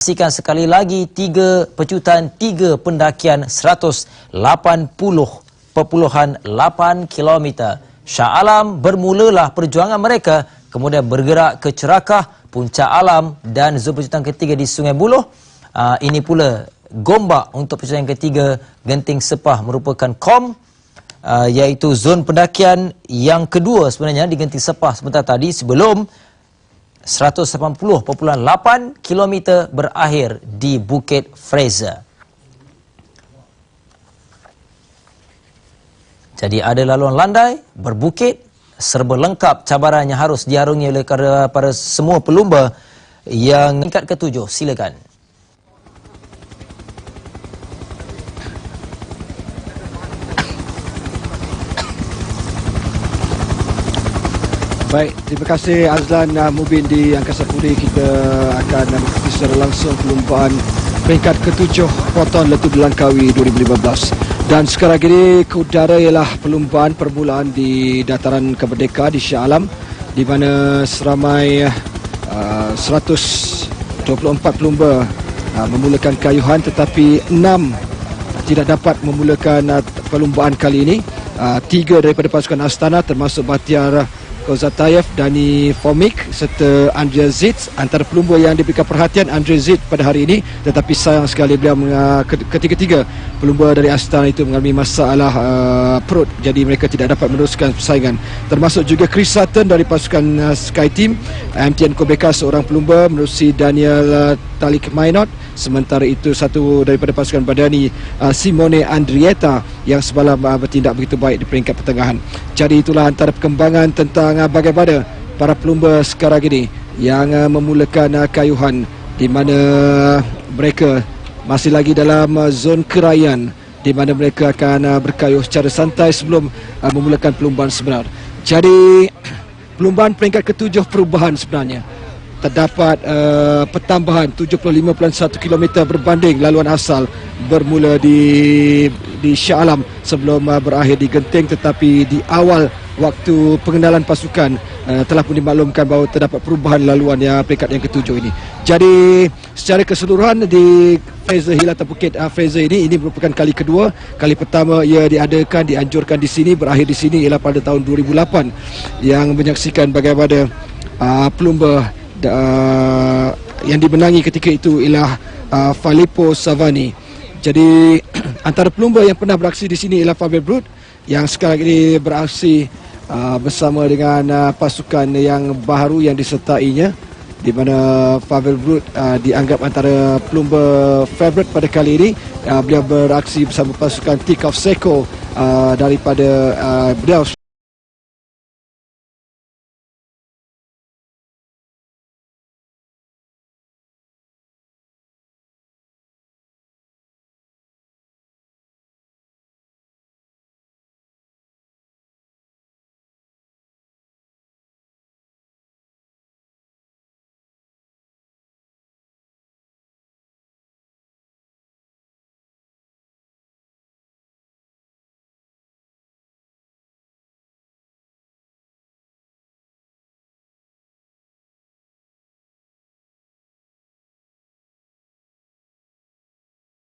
Saksikan sekali lagi 3 pecutan 3 pendakian 180.8 km. Shah Alam bermulalah perjuangan mereka, kemudian bergerak ke Cerakah, Puncak Alam dan zon pecutan ketiga di Sungai Buloh. Ini pula Gombak untuk pecutan yang ketiga. Genting Sepah merupakan KOM, iaitu zon pendakian yang kedua sebenarnya di Genting Sepah sebentar tadi, sebelum 180.8 km berakhir di Bukit Fraser. Jadi ada laluan landai, berbukit, serba lengkap cabaran yang harus diarungi oleh para semua pelumba yang tingkat ke-7. Silakan. Baik, terima kasih Azlan Mubin di Angkasa Puri. Kita akan mengikuti secara langsung perlumbaan peringkat ke-7 Proton Letup Langkawi 2015. Dan sekarang ini ke udara ialah perlumbaan permulaan di Dataran Kemerdekaan di Shah Alam, di mana seramai 124 pelumba memulakan kayuhan, tetapi 6 tidak dapat memulakan perlumbaan kali ini. 3 daripada pasukan Astana termasuk Bahtiar Kozatayev, Dani Fomik serta Andrea Zid. Antara pelumba yang diberikan perhatian Andrea Zid pada hari ini, tetapi sayang sekali beliau ketiga-tiga pelumba dari Astana itu mengalami masalah perut, jadi mereka tidak dapat meneruskan persaingan. Termasuk juga Chris Sutton dari pasukan Sky Team, MTN Kubeka seorang pelumba menerusi Daniel Talik Mainot. Sementara itu satu daripada pasukan Badani, Simone Andrietta, yang semalam bertindak begitu baik di peringkat pertengahan. Jadi itulah antara perkembangan tentang bagaimana para pelumba sekarang ini yang memulakan kayuhan, di mana mereka masih lagi dalam zon keraian, di mana mereka akan berkayuh secara santai sebelum memulakan perlumbaan sebenar. Jadi perlumbaan peringkat ke-7 perubahan sebenarnya. Terdapat pertambahan 75.1 km berbanding laluan asal bermula di Shah Alam sebelum berakhir di Genting, tetapi di awal waktu pengenalan pasukan telah pun dimaklumkan bahawa terdapat perubahan laluan yang peringkat yang ke-7 ini. Jadi secara keseluruhan di Fraser Hill atau Bukit Fraser ini merupakan kali kedua. Kali pertama ia dianjurkan di sini, berakhir di sini ialah pada tahun 2008, yang menyaksikan bagaimana pelumba yang dimenangi ketika itu ialah Filippo Savani. Jadi antara pelumba yang pernah beraksi di sini ialah Pavel Brut, yang sekarang ini beraksi bersama dengan pasukan yang baru yang disertainya, di mana Pavel Brut dianggap antara pelumba favourite pada kali ini. Beliau beraksi bersama pasukan Tikov Seko daripada beliau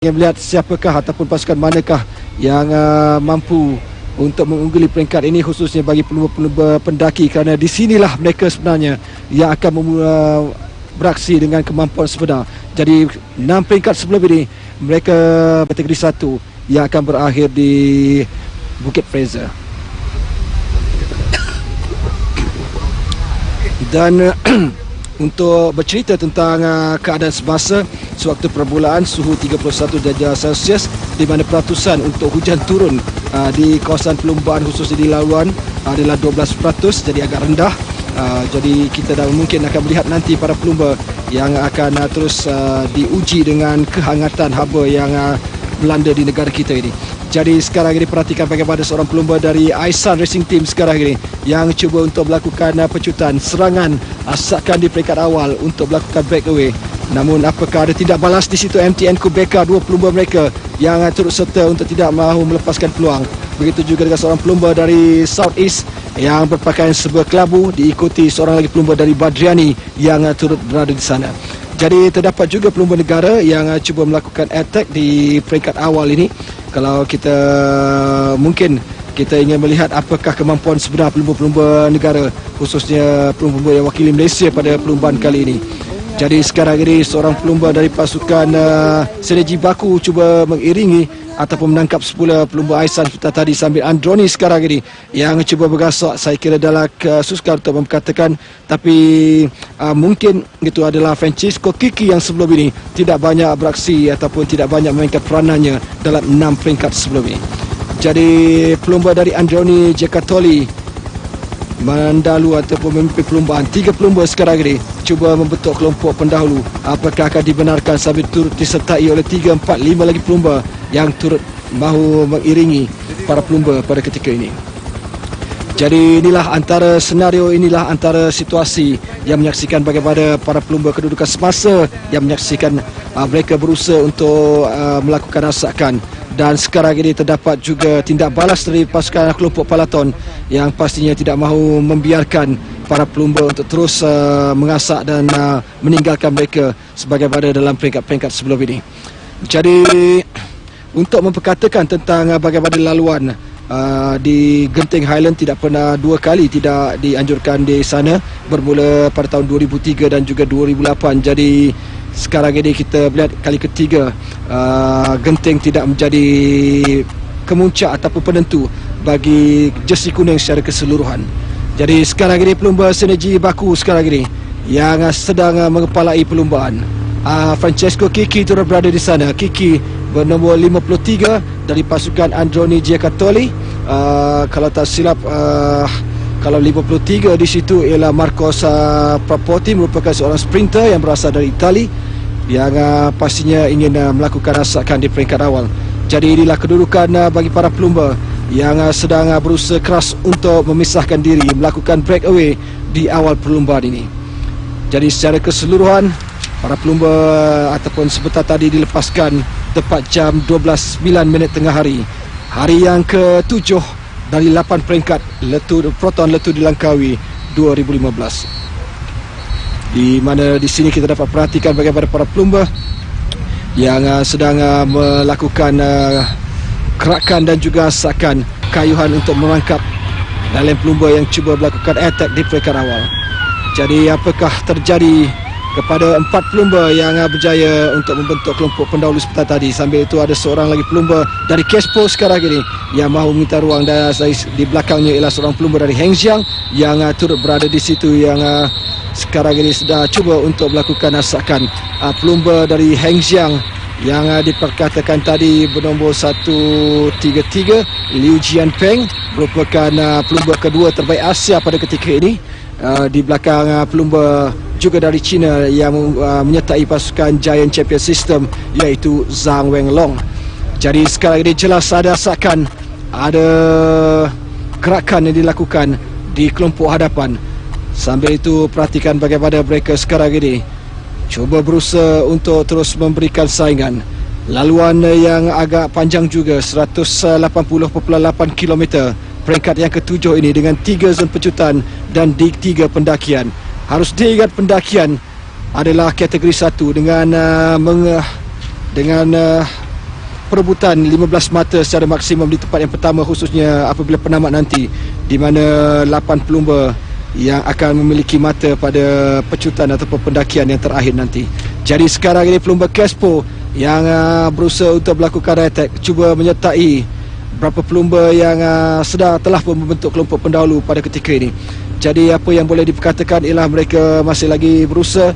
melihat siapakah ataupun pasukan manakah yang mampu untuk mengungguli peringkat ini, khususnya bagi pelumba-pelumba pendaki, kerana di sinilah mereka sebenarnya yang akan beraksi dengan kemampuan sebenar. Jadi 6 peringkat sebelum ini mereka kategori 1 yang akan berakhir di Bukit Fraser. Dan untuk bercerita tentang keadaan semasa sewaktu permulaan, suhu 31 darjah Celsius, di mana peratusan untuk hujan turun di kawasan perlumbaan khususnya di laluan adalah 12%, jadi agak rendah. Jadi kita dah mungkin akan melihat nanti para pelumba yang akan terus diuji dengan kehangatan haba yang melanda di negara kita ini. Jadi sekarang ini perhatikan bagaimana seorang pelumba dari Aisan Racing Team sekarang ini yang cuba untuk melakukan pecutan serangan asakan di peringkat awal untuk melakukan breakaway. Namun apakah ada tidak balas di situ MTN Kubeka, dua pelumba mereka yang turut serta untuk tidak mahu melepaskan peluang. Begitu juga dengan seorang pelumba dari South East yang berpakaian serba kelabu, diikuti seorang lagi pelumba dari Badriani yang turut berada di sana. Jadi terdapat juga pelumba negara yang cuba melakukan attack di peringkat awal ini. Kalau kita mungkin kita ingin melihat apakah kemampuan sebenar pelumba-pelumba negara, khususnya pelumba yang wakili Malaysia pada perlumbaan kali ini. Jadi sekarang ini seorang pelumba dari pasukan Sinergi Baku cuba mengiringi ataupun menangkap semula pelumba Aisan seperti tadi, sambil Androni sekarang ini yang cuba bergasak. Saya kira adalah susah untuk memperkatakan, tapi mungkin itu adalah Francisco Kiki yang sebelum ini tidak banyak beraksi ataupun tidak banyak memainkan peranannya dalam 6 peringkat sebelum ini. Jadi pelumba dari Androni Jekatoli mendalu ataupun memimpin perlumbaan. 3 pelumba sekarang ini cuba membentuk kelompok pendahulu. Apakah akan dibenarkan sambil turut disertai oleh 3, 4, 5 lagi pelumba yang turut mahu mengiringi para pelumba pada ketika ini. Jadi inilah antara senario, inilah antara situasi yang menyaksikan bagaimana para pelumba kedudukan semasa yang menyaksikan mereka berusaha untuk melakukan rasakan. Dan sekarang ini terdapat juga tindak balas dari pasukan kelompok Palaton yang pastinya tidak mahu membiarkan para pelumba untuk terus mengasak dan meninggalkan mereka sebagaimana dalam peringkat-peringkat sebelum ini. Jadi untuk memperkatakan tentang bagaimana laluan di Genting Highland, tidak pernah 2 kali tidak dianjurkan di sana, bermula pada tahun 2003 dan juga 2008. Jadi sekarang ini kita melihat kali ketiga Genting tidak menjadi kemuncak ataupun penentu bagi jersey kuning secara keseluruhan. Jadi sekarang ini pelumba Sinergi Baku sekarang ini yang sedang mengepalai perlumbaan. Francesco Kiki turut berada di sana. Kiki bernombor 53 dari pasukan Androni Giacattoli. Kalau tak silap, kalau 53 di situ ialah Marcos Prapotti, merupakan seorang sprinter yang berasal dari Itali yang pastinya ingin melakukan rasakan di peringkat awal. Jadi inilah kedudukan bagi para pelumba yang sedang berusaha keras untuk memisahkan diri, melakukan breakaway di awal perlumbaan ini. Jadi secara keseluruhan para pelumba ataupun sebentar tadi dilepaskan tepat jam 12:09 tengah hari. Hari yang ke-7 dari 8 peringkat Proton Letu di Langkawi 2015. Di mana di sini kita dapat perhatikan bagaimana para pelumba yang sedang melakukan gerakan dan juga asakan kayuhan untuk merangkap dalam pelumba yang cuba melakukan attack di peringkat awal. Jadi apakah terjadi kepada 4 pelumba yang berjaya untuk membentuk kelompok pendahulu seperti tadi? Sambil itu ada seorang lagi pelumba dari Kespo sekarang ini yang mahu minta ruang, dan di belakangnya ialah seorang pelumba dari Hengjiang yang turut berada di situ yang sekarang ini sudah cuba untuk melakukan asakan. Pelumba dari Hengjiang yang diperkatakan tadi bernombor 133 Liu Jianpeng merupakan pelumba kedua terbaik Asia pada ketika ini. Di belakang pelumba juga dari China yang menyertai pasukan Giant Champion System, iaitu Zhang Wenlong. Jadi sekarang ini jelas ada asakan, ada gerakan yang dilakukan di kelompok hadapan. Sambil itu perhatikan bagaimana mereka sekarang ini cuba berusaha untuk terus memberikan saingan. Laluan yang agak panjang juga, 180.8 km. Peringkat yang ke-7 ini dengan 3 zon pecutan dan 3 pendakian. Harus diingat pendakian adalah kategori 1 dengan perebutan 15 mata secara maksimum di tempat yang pertama, khususnya apabila penamat nanti, di mana 8 pelumba yang akan memiliki mata pada pecutan ataupun pendakian yang terakhir nanti. Jadi sekarang ini pelumba Kespo yang berusaha untuk melakukan attack, cuba menyertai berapa pelumba yang telah pun membentuk kelompok pendahulu pada ketika ini. Jadi apa yang boleh diperkatakan ialah mereka masih lagi berusaha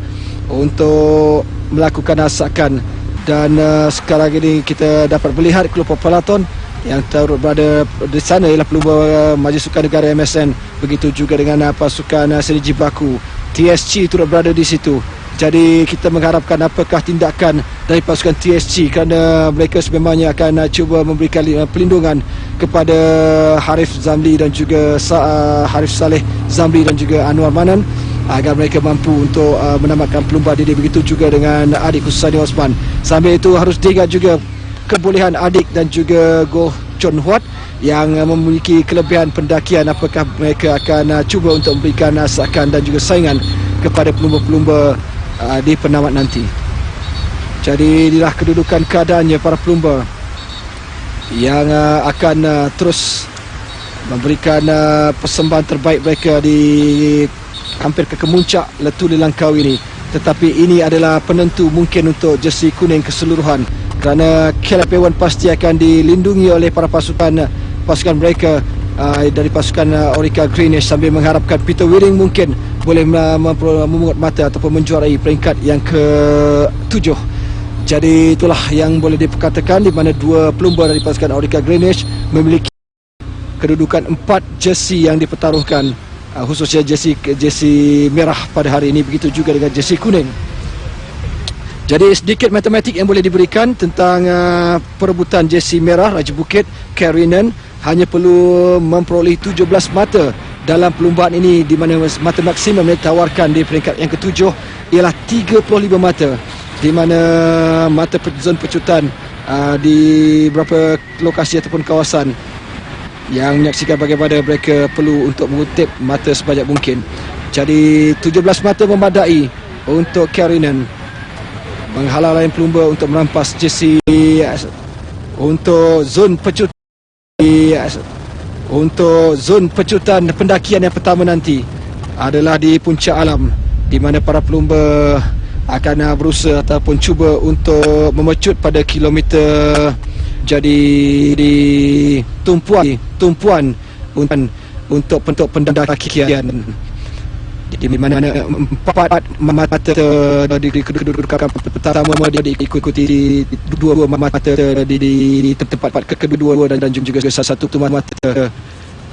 untuk melakukan asakan. Dan sekarang ini kita dapat melihat kelompok Palaton yang turut berada di sana ialah pelumba Majlis Sukan Negara MSN. Begitu juga dengan pasukan Sinergi Baku. TSG turut berada di situ. Jadi kita mengharapkan apakah tindakan dari pasukan TSG, kerana mereka sebenarnya akan cuba memberikan pelindungan kepada Harif Zamli dan juga Harif Saleh Zamli dan juga Anwar Manan agar mereka mampu untuk menamatkan pelumba diri. Begitu juga dengan adik Hussaini Osman. Sambil itu harus diingat juga kebolehan adik dan juga Goh Chon Huat yang memiliki kelebihan pendakian. Apakah mereka akan cuba untuk memberikan asakan dan juga saingan kepada pelumba-pelumba di penamat nanti. Jadi inilah kedudukan keadaannya para pelumba yang akan terus memberikan persembahan terbaik mereka di hampir ke kemuncak Letuh Langkawi ini. Tetapi ini adalah penentu mungkin untuk jersey kuning keseluruhan, kerana Caleb Ewan pasti akan dilindungi oleh para pasukan mereka dari pasukan Orica Greenish, sambil mengharapkan Peter Wiring mungkin boleh memungut mata ataupun menjuarai peringkat yang ke-7. Jadi itulah yang boleh diperkatakan, di mana dua pelumba dari pasukan Orica Greenish memiliki kedudukan 4 jersey yang dipertaruhkan, khususnya jersey merah pada hari ini, begitu juga dengan jersey kuning. Jadi sedikit matematik yang boleh diberikan tentang perebutan jersey merah. Raja Bukit Karinen hanya perlu memperoleh 17 mata dalam perlumbaan ini, di mana mata maksimum yang ditawarkan di peringkat yang ke-7 ialah 35 mata, di mana mata zon pecutan di beberapa lokasi ataupun kawasan yang menyaksikan bagaimana mereka perlu untuk mengutip mata sebanyak mungkin. Jadi 17 mata memadai untuk Karinen menghalang lain pelumba untuk merampas jersey untuk zon pecutan. Untuk zon pecutan pendakian yang pertama nanti adalah di Puncak Alam, di mana para pelumba akan berusaha ataupun cuba untuk memecut pada kilometer, jadi di tumpuan untuk pendakian, di mana 4 mata di kedudukan pertama diikuti 2 mata di tempat kedua dan juga satu mata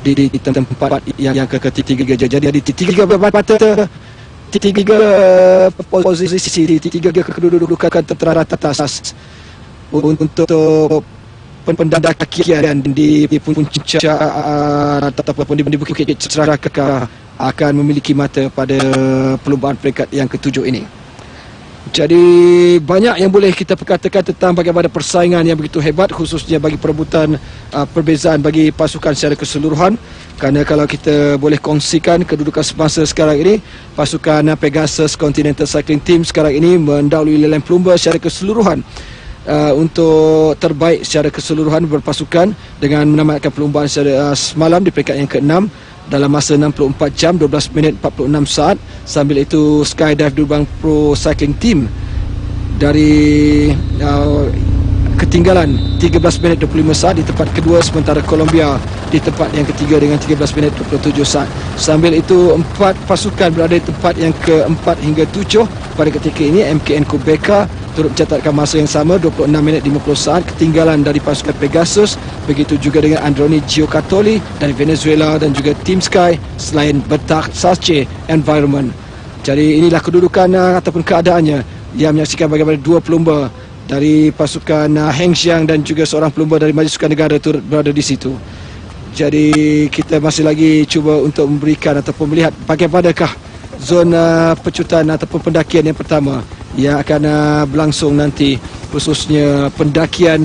di tempat yang ketiga. Jadi di 3 mata, 3 posisi di 3 kedudukan teratas untuk pendakian di puncak ataupun di Bukit Cerakah akan memiliki mata pada perlumbaan peringkat yang ke-7 ini. Jadi banyak yang boleh kita perkatakan tentang bagaimana persaingan yang begitu hebat, khususnya bagi perebutan perbezaan bagi pasukan secara keseluruhan. Kerana kalau kita boleh kongsikan kedudukan semasa sekarang ini, pasukan Pegasus Continental Cycling Team sekarang ini mendahului Leleng Pelumba secara keseluruhan untuk terbaik secara keseluruhan berpasukan, dengan menamatkan perlumbaan semalam di peringkat yang ke-6 dalam masa 64 jam 12 minit 46 saat. Sambil itu Skydive Durbang Pro Cycling Team dari ketinggalan 13 minit 25 saat di tempat kedua, sementara Colombia di tempat yang ketiga dengan 13 minit 27 saat. Sambil itu 4 pasukan berada di tempat yang ke-4 hingga 7 pada ketika ini. MKN Kubeka turut mencatatkan masa yang sama 26 minit 50 saat, ketinggalan dari pasukan Pegasus. Begitu juga dengan Androni Giocattoli dari Venezuela dan juga Team Sky selain Betak Sache Environment. Jadi inilah kedudukan ataupun keadaannya yang menyaksikan bagaimana 2 pelumba dari pasukan Heng Xiang dan juga seorang pelumba dari Majlis Sukan Negara turut berada di situ. Jadi kita masih lagi cuba untuk memberikan ataupun melihat bagaimanakah zon pecutan ataupun pendakian yang pertama yang akan berlangsung nanti, khususnya pendakian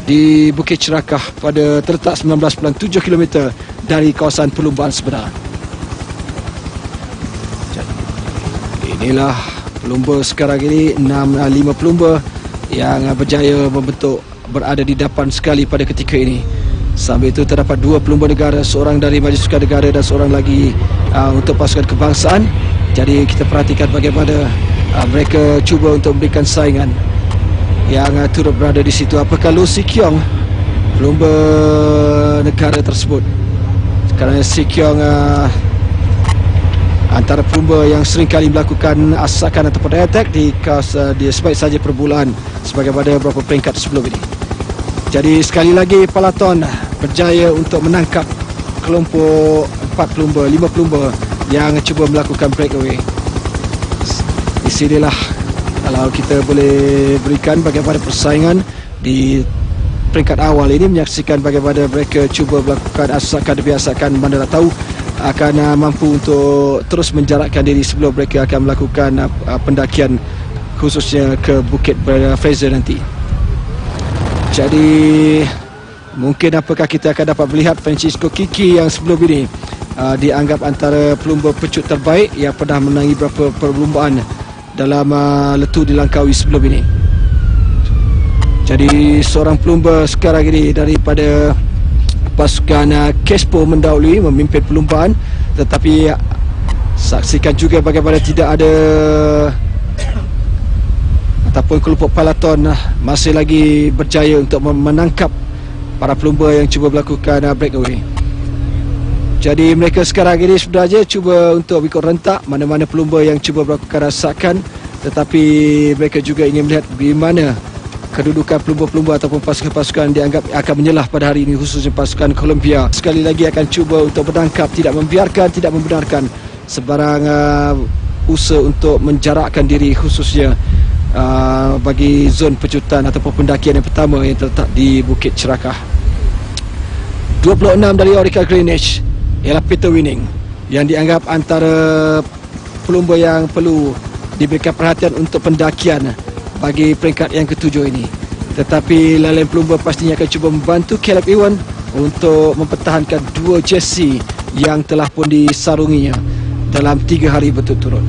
di Bukit Cerakah pada terletak 19.7 km dari kawasan perlumbaan sebenar. Inilah pelumba sekarang ini, 5 pelumba yang berjaya berada di depan sekali pada ketika ini. Sambil itu terdapat 2 pelumba negara, seorang dari Majlis Sukan Negara dan seorang lagi untuk pasukan kebangsaan. Jadi kita perhatikan bagaimana mereka cuba untuk memberikan saingan yang turut berada di situ. Apakah Lo Si Keong, pelumba negara tersebut? Kerana Si Keong antara pelumba yang sering kali melakukan asakan ataupun attack di dia sebaik saja perbulan sebagaimana beberapa peringkat sebelum ini. Jadi sekali lagi Palaton berjaya untuk menangkap kelompok 4 pelumba, 5 pelumba yang cuba melakukan breakaway. Di sinilah kalau kita boleh berikan bagaimana persaingan di peringkat awal ini, menyaksikan bagaimana mereka cuba melakukan asakan demi asakan, mana nak tahu akan mampu untuk terus menjarakkan diri sebelum mereka akan melakukan pendakian khususnya ke Bukit Fraser nanti. Jadi mungkin apakah kita akan dapat melihat Francisco Kiki yang sebelum ini dianggap antara pelumba pecut terbaik yang pernah menangi beberapa perlombaan dalam letup di Langkawi sebelum ini. Jadi seorang pelumba sekarang ini daripada pasukan Kespo mendahului memimpin perlumbaan, tetapi saksikan juga bagaimana tidak ada ataupun kelompok peloton masih lagi berjaya untuk menangkap para pelumba yang cuba melakukan breakaway. Jadi mereka sekarang ini sebenarnya cuba untuk ikut rentak mana-mana pelumba yang cuba melakukan rasakan, tetapi mereka juga ingin melihat bagaimana kedudukan pelumba-pelumba ataupun pasukan-pasukan dianggap akan menyelah pada hari ini, khususnya pasukan Colombia. Sekali lagi akan cuba untuk menangkap, tidak membiarkan, tidak membenarkan sebarang usaha untuk menjarakkan diri, khususnya bagi zon pecutan ataupun pendakian yang pertama yang terletak di Bukit Cerakah. 26 dari Orica Greenwich ialah Peter Winning, yang dianggap antara pelumba yang perlu diberikan perhatian untuk pendakian bagi peringkat yang ketujuh ini. Tetapi lain pelumba pastinya akan cuba membantu Caleb Ewan untuk mempertahankan dua jersey yang telah pun disarunginya dalam 3 hari berturut-turut.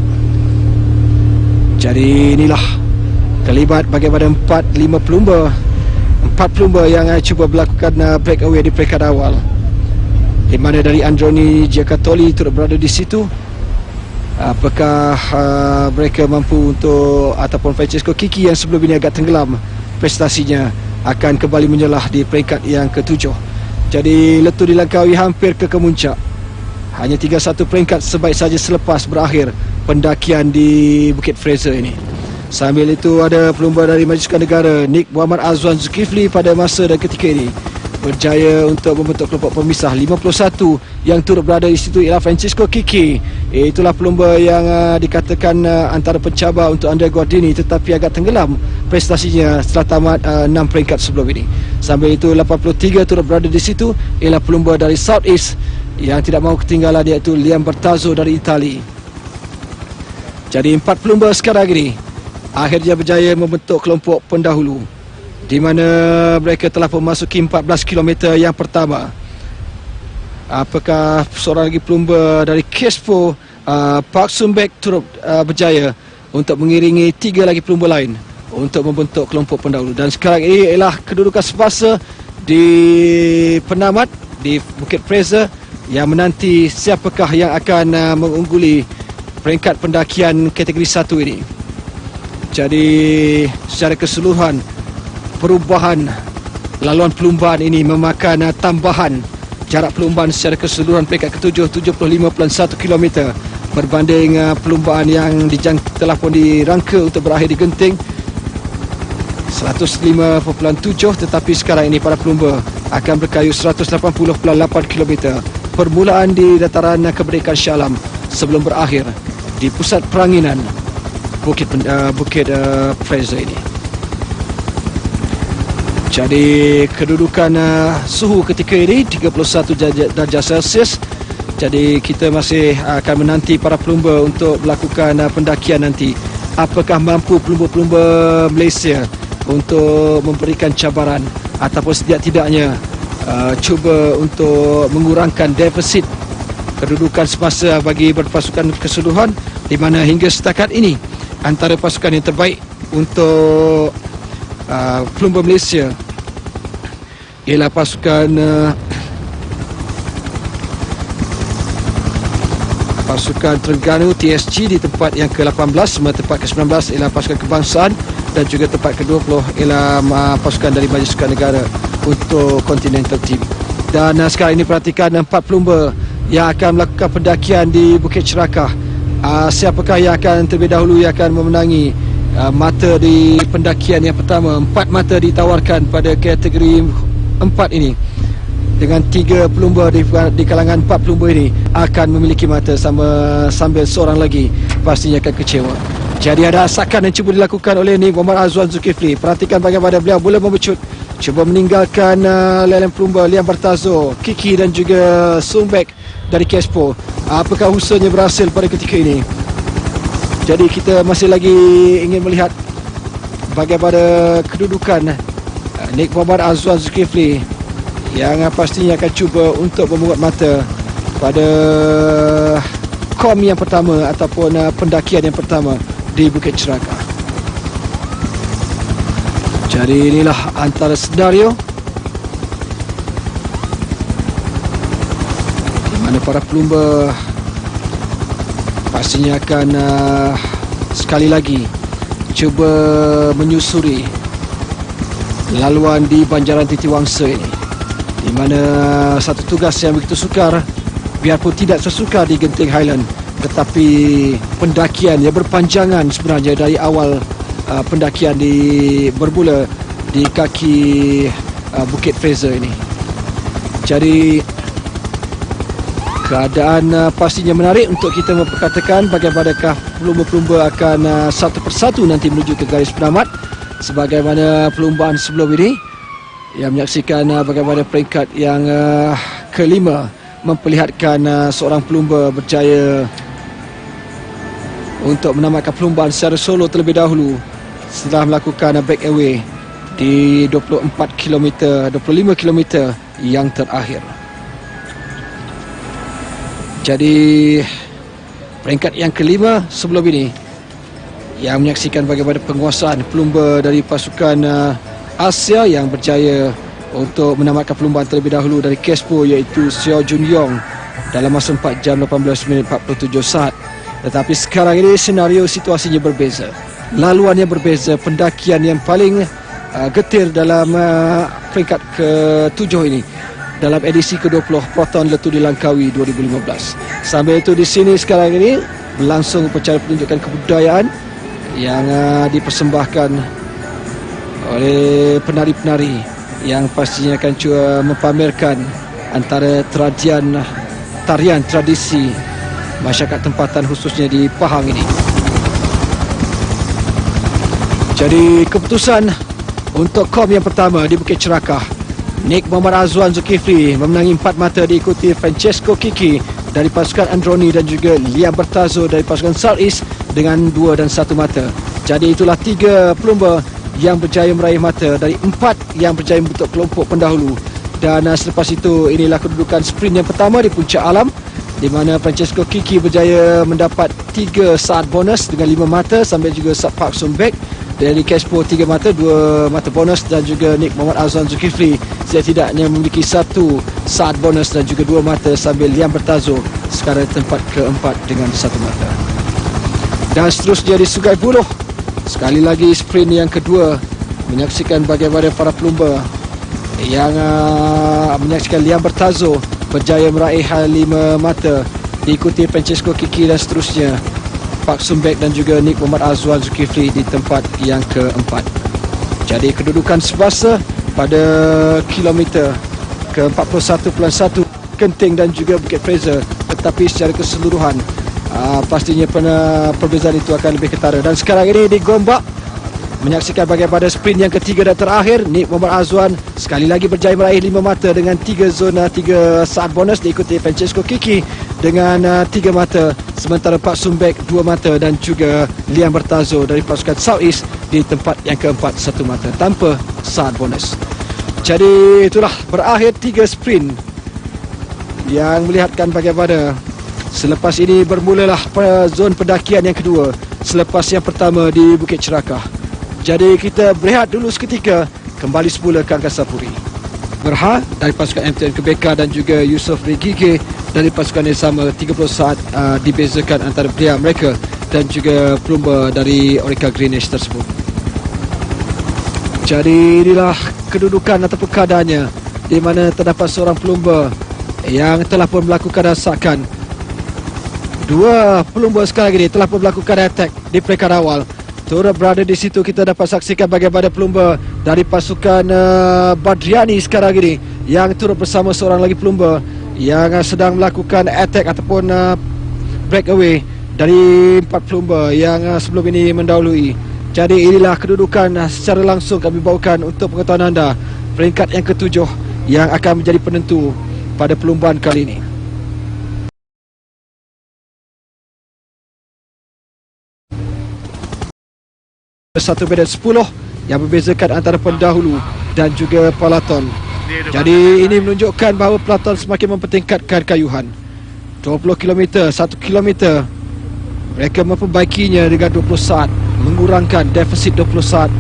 Jadi inilah terlibat bagaimana 4 pelumba yang cuba melakukan breakaway di peringkat awal, di mana dari Androni Giacottoli turut berada di situ. Apakah mereka mampu untuk, ataupun Francesco Kiki yang sebelum ini agak tenggelam prestasinya, akan kembali menyelah di peringkat yang ketujuh. Jadi letup di Langkawi hampir ke kemuncak, hanya tinggal 1 peringkat sebaik saja selepas berakhir pendakian di Bukit Fraser ini. Sambil itu ada pelumba dari Majlis Sukan Negara Nik Muhammad Azwan Zulkifli pada masa dan ketika ini berjaya untuk membentuk kelompok pemisah 51. Yang turut berada di situ ialah Francisco Kiki. Itulah pelumba yang dikatakan antara pencabar untuk Andrea Guardini, tetapi agak tenggelam prestasinya setelah tamat 6 peringkat sebelum ini. Sambil itu 83 turut berada di situ ialah pelumba dari South East yang tidak mahu ketinggalan, iaitu Liam Bertazzo dari Itali. Jadi 4 pelumba sekarang ini akhirnya berjaya membentuk kelompok pendahulu, di mana mereka telah memasuki 14 km yang pertama. Apakah seorang lagi pelumba dari Kespo, Park Sumbek, turut berjaya untuk mengiringi 3 lagi pelumba lain untuk membentuk kelompok pendahulu. Dan sekarang ini ialah kedudukan semasa di penamat di Bukit Fraser, yang menanti siapakah yang akan mengungguli peringkat pendakian kategori 1 ini. Jadi secara keseluruhan perubahan laluan perlumbaan ini memakan tambahan jarak perlumbaan secara keseluruhan peringkat ke-7 75.1 km berbanding perlumbaan yang telah pun dirangka untuk berakhir di Genting 105.7, tetapi sekarang ini para pelumba akan berkayu 180.8 km. Permulaan di dataran kemerdekaan Shah Alam sebelum berakhir di pusat peranginan Bukit Fraser ini. Jadi kedudukan suhu ketika ini 31 darjah Celsius. Jadi kita masih akan menanti para pelumba untuk melakukan pendakian nanti. Apakah mampu pelumba-pelumba Malaysia untuk memberikan cabaran ataupun setidak-tidaknya cuba untuk mengurangkan defisit kedudukan semasa bagi berpasukan keseluruhan, di mana hingga setakat ini antara pasukan yang terbaik untuk pelumba Malaysia ialah pasukan Terengganu TSG di tempat yang ke-18, sementara tempat ke-19 ialah pasukan kebangsaan, dan juga tempat ke-20 ialah pasukan dari Majlis Sukan Negara untuk Continental Team. Dan sekarang ini perhatikan 4 pelumba yang akan melakukan pendakian di Bukit Cerakah. Siapakah yang akan terlebih dahulu yang akan memenangi mata di pendakian yang pertama? 4 mata ditawarkan pada kategori 4 ini, dengan 3 pelumba di kalangan 4 pelumba ini akan memiliki mata, sambil seorang lagi pastinya akan kecewa. Jadi ada asakan yang cuba dilakukan oleh Nik Muhammad Azwan Zulkifli. Perhatikan bagaimana beliau boleh membecut, cuba meninggalkan leleng pelumba Liam Bertazzo, Kiki dan juga Sumbek dari Kespo. Apakah usahanya berhasil pada ketika ini? Jadi kita masih lagi ingin melihat bagaimana kedudukan Nik Muhammad Azwan Zulkifli, yang pastinya akan cuba untuk membuat mata pada kom yang pertama ataupun pendakian yang pertama di Bukit Cerakah. Jadi inilah antara senario di mana para pelumba pastinya akan sekali lagi cuba menyusuri laluan di Banjaran Titiwangsa ini, di mana satu tugas yang begitu sukar, biarpun tidak sesukar di Genting Highland, tetapi pendakian yang berpanjangan sebenarnya dari awal pendakian bermula di kaki Bukit Fraser ini. Jadi keadaan pastinya menarik untuk kita memperkatakan bagaimanakah pelumba-pelumba akan satu persatu nanti menuju ke garis penamat, sebagaimana perlumbaan sebelum ini yang menyaksikan bagaimana peringkat yang kelima memperlihatkan seorang pelumba berjaya untuk menamatkan perlumbaan secara solo terlebih dahulu setelah melakukan breakaway di 25 km yang terakhir. Jadi peringkat yang kelima sebelum ini yang menyaksikan bagaimana penguasaan pelumba dari pasukan Asia yang berjaya untuk menamatkan perlumbaan terlebih dahulu dari Kespo, iaitu Seo Jun Yong dalam masa 4 jam 18 minit 47 saat. Tetapi sekarang ini senario situasinya berbeza, laluannya berbeza, pendakian yang paling getir dalam peringkat ke-7 ini dalam edisi ke-20 Proton Letup di Langkawi 2015. Sambil itu di sini sekarang ini berlangsung upacara penunjukan kebudayaan yang dipersembahkan oleh penari-penari yang pastinya akan cuba mempamerkan antara tarian tradisi masyarakat tempatan khususnya di Pahang ini. Jadi keputusan untuk kom yang pertama di Bukit Cerakah, Nik Muhammad Azwan Zulkifli memenangi 4 mata, diikuti Francesco Kiki dari pasukan Androni dan juga Liam Bertazo dari pasukan Southeast dengan 2 dan 1 mata. Jadi itulah 3 pelumba yang berjaya meraih mata dari 4 yang berjaya membentuk kelompok pendahulu. Dan selepas itu inilah kedudukan sprint yang pertama di puncak alam, di mana Francesco Kiki berjaya mendapat 3 saat bonus dengan 5 mata, sambil juga Park Sun Baek dari Kespo 3 mata, 2 mata bonus, dan juga Nik Muhammad Azwan Zulkifli setidaknya memiliki 1 saat bonus dan juga 2 mata, sambil Liam Bertazo sekarang tempat keempat dengan 1 mata. Dan seterusnya di Sungai Buloh, sekali lagi sprint yang kedua menyaksikan bagaimana para pelumba yang menyaksikan Liam Bertazo berjaya meraih 5 mata, diikuti Francesco Kiki dan seterusnya Park Sun Baek dan juga Nik Muhammad Azwan Zulkifli di tempat yang keempat. Jadi kedudukan sebasa pada kilometer ke-41.1 Genting dan juga Bukit Fraser, tetapi secara keseluruhan pastinya perbezaan itu akan lebih ketara. Dan sekarang ini di Gombak menyaksikan bagaimana sprint yang ketiga dan terakhir, Nik Muhammad Azwan sekali lagi berjaya meraih 5 mata dengan 3 zona 3 saat bonus, diikuti Francesco Kiki dengan 3 mata, sementara Park Sun Baek 2 mata dan juga Liam Bertazo dari pasukan Southeast di tempat yang keempat 1 mata tanpa saat bonus. Jadi itulah berakhir 3 sprint yang melihatkan bagaimana selepas ini bermulalah zon pendakian yang kedua selepas yang pertama di Bukit Cerakah. Jadi kita berehat dulu seketika, kembali semula ke Angkasa Puri. Berhad dari pasukan MTN Kebeka dan juga Yusof Regige dari pasukan yang sama, 30 saat dibezakan antara mereka dan juga pelumba dari Orica Greenish tersebut. Jadi inilah kedudukan ataupun keadaannya, di mana terdapat seorang pelumba yang telah pun melakukan rasakan. 2 pelumba sekarang ini telah pun melakukan attack di peringkat awal. Turut berada di situ kita dapat saksikan bagaimana pelumba dari pasukan Badriani sekarang ini yang turut bersama seorang lagi pelumba yang sedang melakukan attack ataupun breakaway dari 4 pelumba yang sebelum ini mendahului. Jadi inilah kedudukan secara langsung kami bawakan untuk pengetahuan anda, peringkat yang ke-7 yang akan menjadi penentu pada perlumbaan kali ini. Satu bedad 10 yang membezakan antara pendahulu dan juga peloton. Jadi ini menunjukkan bahawa peloton semakin mempertingkatkan kayuhan. 20 km, 1 km mereka memperbaikinya dengan 20 saat, mengurangkan defisit 20 saat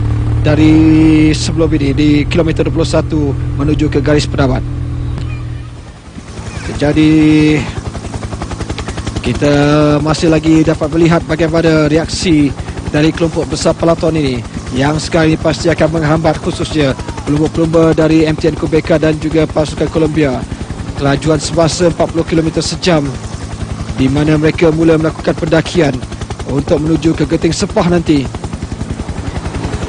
dari sebelum ini di kilometer 21 menuju ke garis penamat. Jadi kita masih lagi dapat melihat bagaimana reaksi dari kelompok besar peloton ini yang sekarang ini pasti akan menghambat khususnya pelumba-pelumba dari MTN Quebeca dan juga pasukan Colombia. Kelajuan semasa 40 km sejam di mana mereka mula melakukan pendakian untuk menuju ke Genting Sepah nanti.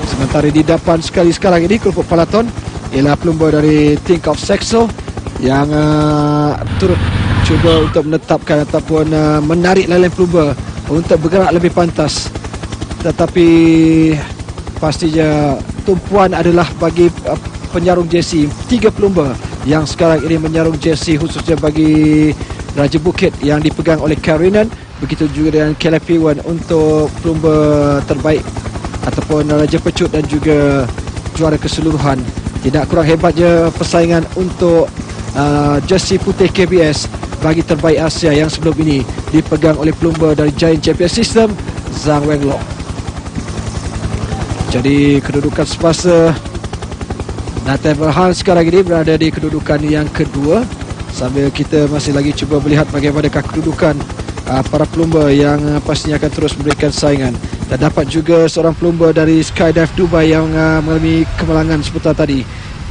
Sementara di depan sekali sekarang ini kelompok peloton ialah pelumba dari Think of Saxo yang turut cuba untuk menetapkan ataupun menarik lain-lain pelumba untuk bergerak lebih pantas. Tetapi pastinya tumpuan adalah bagi penyarung jersey 3 pelumba yang sekarang ini menyarung jersey khususnya bagi Raja Bukit yang dipegang oleh Karinan, begitu juga dengan Caleb Ewan untuk pelumba terbaik ataupun Raja Pecut dan juga juara keseluruhan. Tidak kurang hebatnya persaingan untuk jersey putih KBS bagi terbaik Asia yang sebelum ini dipegang oleh pelumba dari Giant Champion System, Zhang Wenglong. Jadi kedudukan semasa Nathan Berhan sekarang ini berada di kedudukan yang kedua, sambil kita masih lagi cuba melihat bagaimanakah kedudukan para pelumba yang pastinya akan terus memberikan saingan. Dan dapat juga seorang pelumba dari Skydive Dubai yang mengalami kemalangan sebentar tadi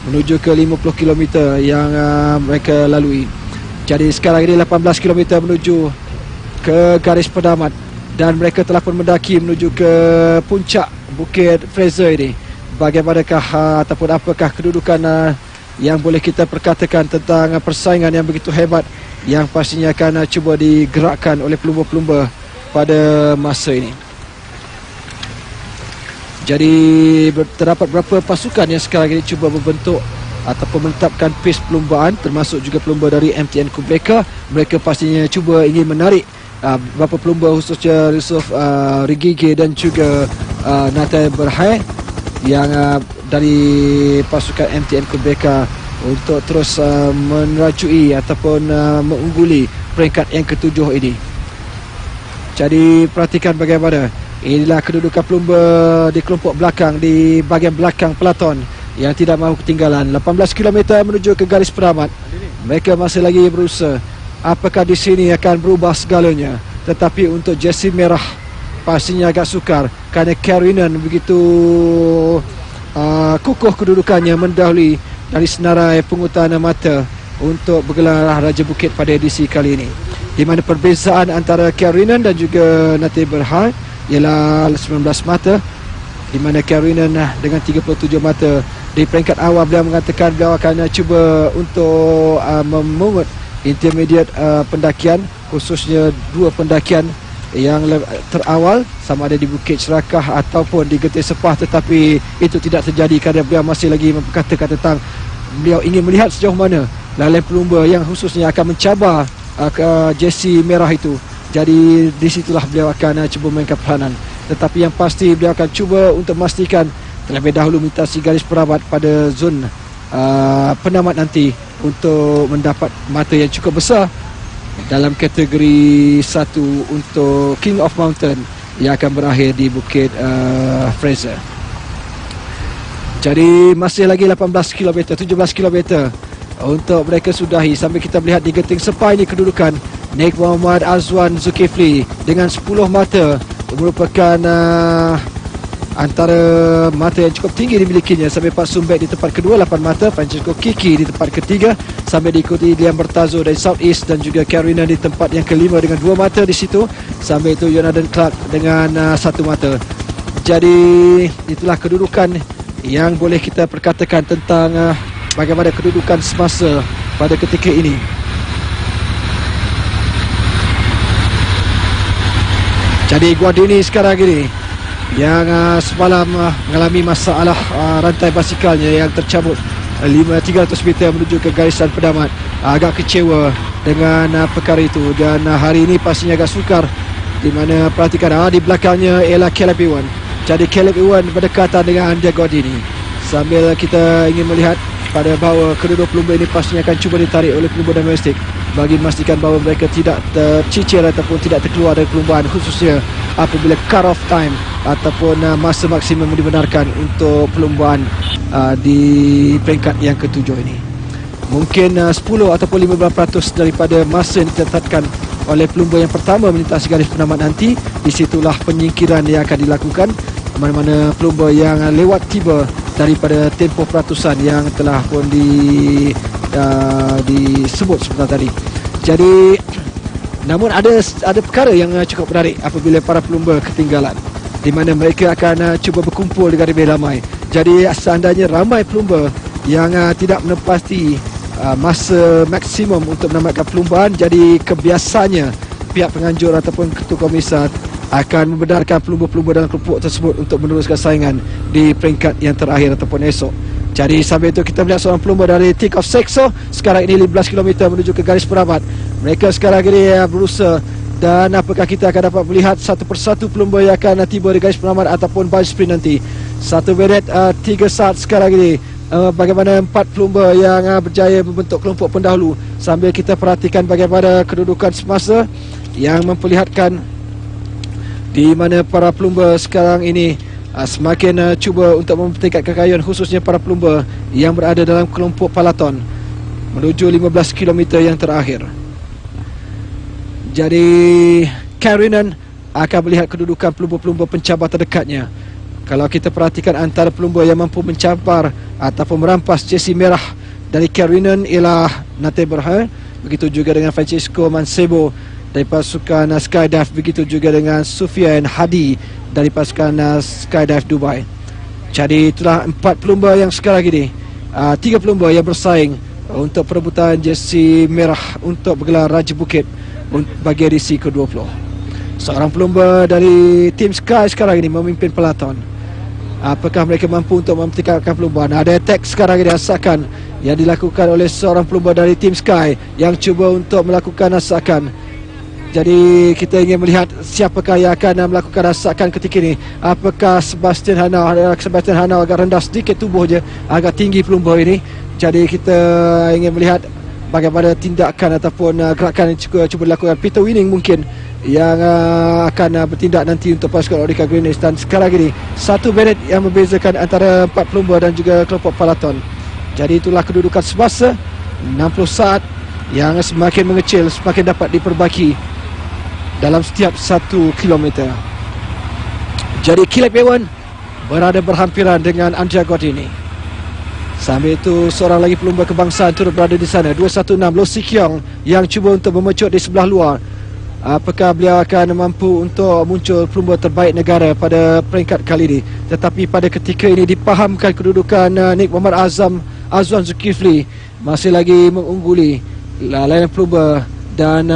menuju ke 50 km yang mereka lalui. Jadi sekarang ini 18 km menuju ke garis penamat dan mereka telah pun mendaki menuju ke puncak Bukit Fraser ini. Bagaimanakah ataupun apakah kedudukan yang boleh kita perkatakan tentang persaingan yang begitu hebat yang pastinya akan cuba digerakkan oleh pelumba-pelumba pada masa ini. Jadi terdapat beberapa pasukan yang sekarang ini cuba membentuk ataupun menetapkan pace perlumbaan, termasuk juga pelumba dari MTN Quebeca. Mereka pastinya cuba ingin menarik beberapa pelumba khususnya Yusuf Rigige dan juga Nathan Berhai yang dari pasukan MTN Quebeca untuk terus menerajui ataupun mengungguli peringkat yang ketujuh ini. Jadi perhatikan bagaimana inilah kedudukan pelumba di kelompok belakang, di bahagian belakang peloton yang tidak mahu ketinggalan. 18 km menuju ke garis penamat. Mereka masih lagi berusaha. Apakah di sini akan berubah segalanya? Tetapi untuk jersey merah pastinya agak sukar kerana Karinan begitu kukuh kedudukannya mendahului dari senarai pungutan mata untuk bergelar Raja Bukit pada edisi kali ini, di mana perbezaan antara Karinan dan juga Nathan Berhai ialah 19 mata, di mana Karinan dengan 37 mata. Di peringkat awal beliau mengatakan beliau akan cuba untuk memungut intermediate pendakian, khususnya 2 pendakian yang terawal sama ada di Bukit Serakah ataupun di Genting Sepah, tetapi itu tidak terjadi kerana beliau masih lagi memperkatakan tentang beliau ingin melihat sejauh mana lain pelumba yang khususnya akan mencabar jersey merah itu. Jadi di situlah beliau akan cuba mainkan peranan. Tetapi yang pasti beliau akan cuba untuk memastikan terlebih dahulu melintasi garis penamat pada zon penamat nanti untuk mendapat mata yang cukup besar dalam kategori 1 untuk King of Mountain yang akan berakhir di Bukit Fraser. Jadi masih lagi 18 km, 17 km untuk mereka sudahi. Sambil kita melihat di Genting Sepah ini kedudukan Nik Muhammad Azwan Zulkifli dengan 10 mata merupakan antara mata yang cukup tinggi dimilikinya, sambil Pak Sumbek di tempat kedua 8 mata, Francesco Kiki di tempat ketiga, sambil diikuti Liam Bertazo dari South East dan juga Karina di tempat yang kelima dengan 2 mata di situ, sambil itu Jonathan Clark dengan 1 mata. Jadi itulah kedudukan yang boleh kita perkatakan tentang bagaimana kedudukan semasa pada ketika ini. Jadi Guardini sekarang ini yang semalam mengalami masalah rantai basikalnya yang tercabut 300 meter menuju ke garisan penamat, agak kecewa dengan perkara itu, dan hari ini pastinya agak sukar, di mana perhatikan di belakangnya ialah Caleb Ewan. Jadi Caleb Ewan berdekatan dengan Andy Guardini. Sambil kita ingin melihat pada bahawa kedua pelumba ini pastinya akan cuba ditarik oleh pelumba domestik bagi memastikan bahawa mereka tidak tercicir ataupun tidak terkeluar dari perlumbaan, khususnya apabila cut off time ataupun masa maksimum dibenarkan untuk perlumbaan di peringkat yang ketujuh ini. Mungkin 10 ataupun 15% daripada masa yang ditetapkan oleh pelumba yang pertama melintasi garis penamat nanti. Di situlah penyingkiran yang akan dilakukan, mana-mana pelumba yang lewat tiba daripada tempoh peratusan yang telah pun disebut sebentar tadi. Jadi namun ada perkara yang cukup menarik apabila para pelumba ketinggalan, di mana mereka akan cuba berkumpul dengan lebih ramai. Jadi seandainya ramai pelumba yang tidak menepati masa maksimum untuk menamatkan perlumbaan, jadi kebiasaannya pihak penganjur ataupun ketua komisar akan membenarkan pelumba-pelumba dalam kelompok tersebut untuk meneruskan saingan di peringkat yang terakhir ataupun esok. Jadi sambil itu kita melihat seorang pelumba dari Think of Sexo sekarang ini 15 km menuju ke garis penamat. Mereka sekarang ini berusaha, dan apakah kita akan dapat melihat satu persatu pelumba yang akan tiba di garis penamat ataupun baju sprint nanti. 1 minit 3 saat sekarang ini. Bagaimana 4 pelumba yang berjaya membentuk kelompok pendahulu, sambil kita perhatikan bagaimana kedudukan semasa yang memperlihatkan di mana para pelumba sekarang ini semakin cuba untuk mempertingkatkan kekayaan, khususnya para pelumba yang berada dalam kelompok palaton menuju 15 km yang terakhir. Jadi Karinen akan melihat kedudukan pelumba-pelumba pencabar terdekatnya. Kalau kita perhatikan antara pelumba yang mampu mencabar ataupun merampas jersey merah dari Karinen ialah Nate Berhan, begitu juga dengan Francisco Mancebo dari pasukan Skydive, begitu juga dengan Sufian Hadi dari pasukan Skydive Dubai. Jadi itulah 4 pelumba yang sekarang ini 3 pelumba yang bersaing untuk perebutan jersey merah untuk bergelar Raja Bukit bagi edisi ke-20. Seorang pelumba dari tim Sky sekarang ini memimpin peloton. Apakah mereka mampu untuk mempertingkatkan perlumbaan? Ada attack sekarang ini asakan yang dilakukan oleh seorang pelumba dari tim Sky yang cuba untuk melakukan asakan. Jadi kita ingin melihat siapakah yang akan melakukan asakan ketika ini. Apakah Sebastian Hanau agak rendah sedikit tubuhnya, agak tinggi pelumba ini. Jadi kita ingin melihat bagaimana tindakan ataupun gerakan yang cuba dilakukan Peter Winning mungkin yang akan bertindak nanti untuk pasukan Orica Greenish. Dan sekarang ini 1 minit yang membezakan antara 4 pelumba dan juga kelompok palaton. Jadi itulah kedudukan semasa 60 saat yang semakin mengecil, semakin dapat diperbaiki dalam setiap 1 kilometer. Jadi Caleb Ewan berada berhampiran dengan Andrea Gordini. Sambil itu seorang lagi pelumba kebangsaan turut berada di sana, 216 Lo Si Keong yang cuba untuk memecut di sebelah luar. Apakah beliau akan mampu untuk muncul pelumba terbaik negara pada peringkat kali ini? Tetapi pada ketika ini dipahamkan kedudukan Nik Muhammad Azwan Zulkifli masih lagi mengungguli lain pelumba, dan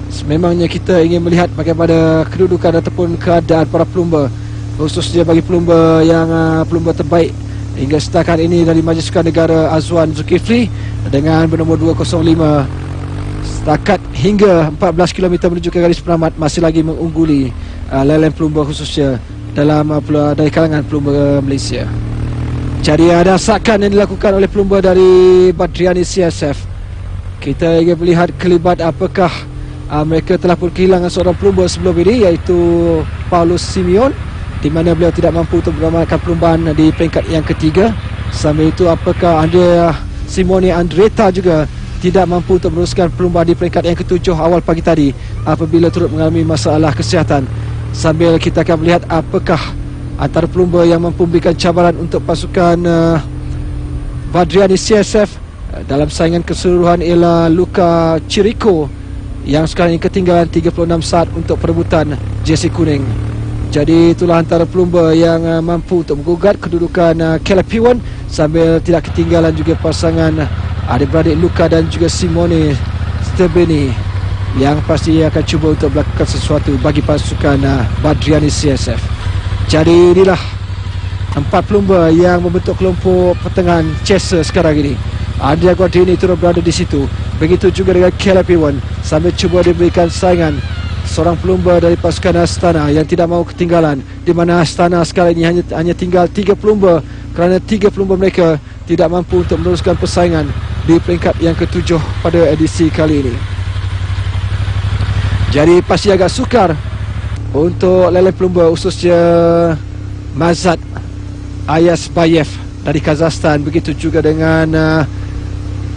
sememangnya kita ingin melihat bagaimana kedudukan ataupun keadaan para pelumba, khususnya bagi pelumba yang pelumba terbaik hingga setakat ini dari Majlis Sukan Negara Azwan Zulkifli dengan bernombor 205. Setakat hingga 14 km menuju ke garis penamat masih lagi mengungguli lain pelumba, khususnya dalam dari kalangan pelumba Malaysia. Jadi ada asakan yang dilakukan oleh pelumba dari Badriani CSF. Kita ingin melihat kelibat apakah mereka telah pun kehilangan seorang pelumba sebelum ini, iaitu Paulus Simeon, di mana beliau tidak mampu untuk beramalkan perlumbaan di peringkat yang ketiga. Sambil itu apakah Simone Andretta juga tidak mampu untuk meneruskan perlumbaan di peringkat yang ketujuh awal pagi tadi apabila turut mengalami masalah kesihatan. Sambil kita akan melihat apakah antara pelumba yang mampu memberikan cabaran untuk pasukan Badriani CSF dalam saingan keseluruhan ialah Luka Chirico yang sekarang ini ketinggalan 36 saat untuk perebutan jersey kuning. Jadi itulah antara pelumba yang mampu untuk menggugat kedudukan Caleb Ewan, sambil tidak ketinggalan juga pasangan adik-beradik Luka dan juga Simone Stebeni yang pasti akan cuba untuk melakukan sesuatu bagi pasukan Badriani CSF. Jadi inilah 4 pelumba yang membentuk kelompok pertengahan Chaser sekarang ini. Andrea Gordini turut berada di situ, begitu juga dengan Caleb Ewan, sambil cuba diberikan saingan seorang pelumba dari pasukan Astana yang tidak mahu ketinggalan, di mana Astana sekarang ini hanya tinggal 3 pelumba kerana 3 pelumba mereka tidak mampu untuk meneruskan persaingan di peringkat yang ke-7 pada edisi kali ini. Jadi pasti agak sukar untuk leleh pelumba, khususnya Mazat Ayazbayev dari Kazakhstan, begitu juga dengan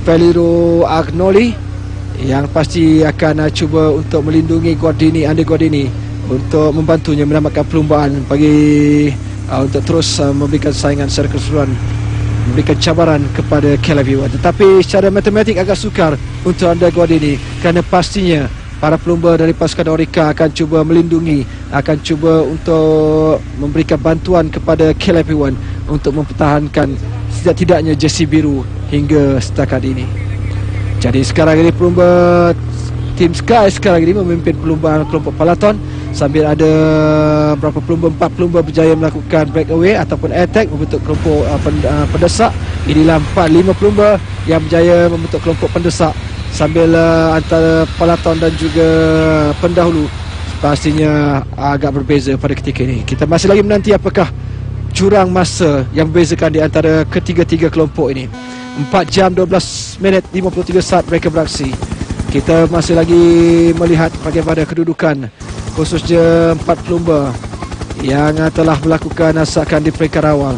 Valero Agnoli yang pasti akan cuba untuk melindungi Andi Guardini untuk membantunya menamatkan perlumbaan bagi untuk terus memberikan saingan secara keseluruhan, memberikan cabaran kepada Caleb Ewan. Tetapi secara matematik agak sukar untuk Andi Guardini kerana pastinya para pelumba dari pasukan Orica akan cuba melindungi, akan cuba untuk memberikan bantuan kepada Caleb Ewan untuk mempertahankan setidak-tidaknya jersey biru hingga setakat ini. Jadi sekarang ini pelumba Team Sky sekarang ini memimpin perlumbaan kelompok Peloton, sambil ada berapa pelumba, 4 pelumba berjaya melakukan breakaway ataupun attack membentuk kelompok pendesak. Inilah 4-5 pelumba yang berjaya membentuk kelompok pendesak, sambil antara Peloton dan juga pendahulu pastinya agak berbeza pada ketika ini. Kita masih lagi menanti apakah jurang masa yang membezakan di antara ketiga-tiga kelompok ini. 4 jam 12 minit 53 saat mereka beraksi. Kita masih lagi melihat bagaimana kedudukan khususnya 4 pelumba yang telah melakukan asakan di peringkat awal.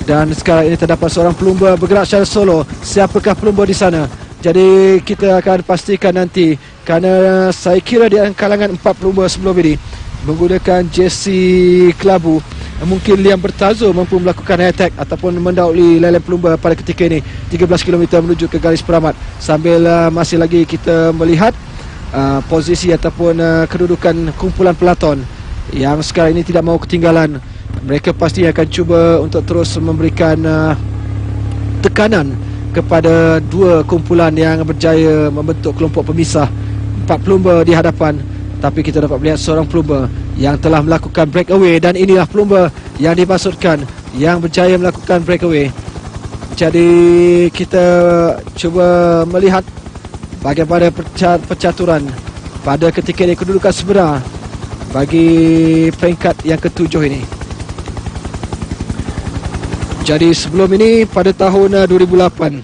Dan sekarang ini terdapat seorang pelumba bergerak secara solo. Siapakah pelumba di sana? Jadi kita akan pastikan nanti, kerana saya kira di kalangan 4 pelumba sebelum ini menggunakan jersey kelabu, mungkin Liam Bertazo mampu melakukan attack ataupun mendahului leleh pelumba pada ketika ini 13 km menuju ke garis peramat. Sambil masih lagi kita melihat posisi ataupun kedudukan kumpulan Peloton yang sekarang ini tidak mahu ketinggalan. Mereka pasti akan cuba untuk terus memberikan tekanan kepada 2 kumpulan yang berjaya membentuk kelompok pemisah. 4 pelumba di hadapan, tapi kita dapat melihat seorang pelumba yang telah melakukan breakaway, dan inilah pelumba yang dimaksudkan yang berjaya melakukan breakaway. Jadi kita cuba melihat bagaimana percaturan pada ketika ini, kedudukan sebenar bagi peringkat yang ke-7 ini. Jadi sebelum ini pada tahun 2008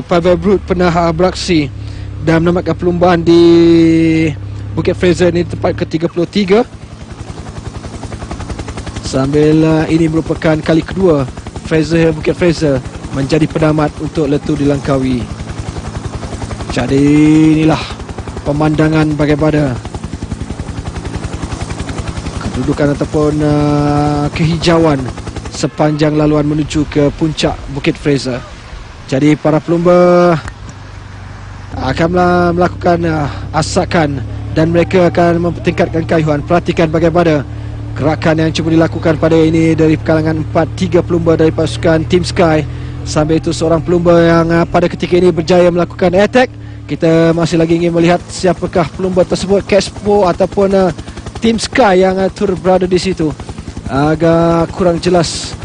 Pavel Brut pernah beraksi dan menamatkan perlumbaan di Bukit Fraser ini tempat ke-33. Sambil ini merupakan kali kedua Bukit Fraser menjadi penamat untuk Letuh di Langkawi. Jadi inilah pemandangan bagaimana kedudukan ataupun kehijauan sepanjang laluan menuju ke puncak Bukit Fraser. Jadi para pelumba akan melakukan asakan dan mereka akan mempertingkatkan kayuhan. Perhatikan bagaimana gerakan yang cuba dilakukan pada ini dari kalangan 3 pelumba dari pasukan Team Sky. Sambil itu seorang pelumba yang pada ketika ini berjaya melakukan attack. Kita masih lagi ingin melihat siapakah pelumba tersebut, Caspo ataupun Team Sky yang turut berada di situ. Agak kurang jelas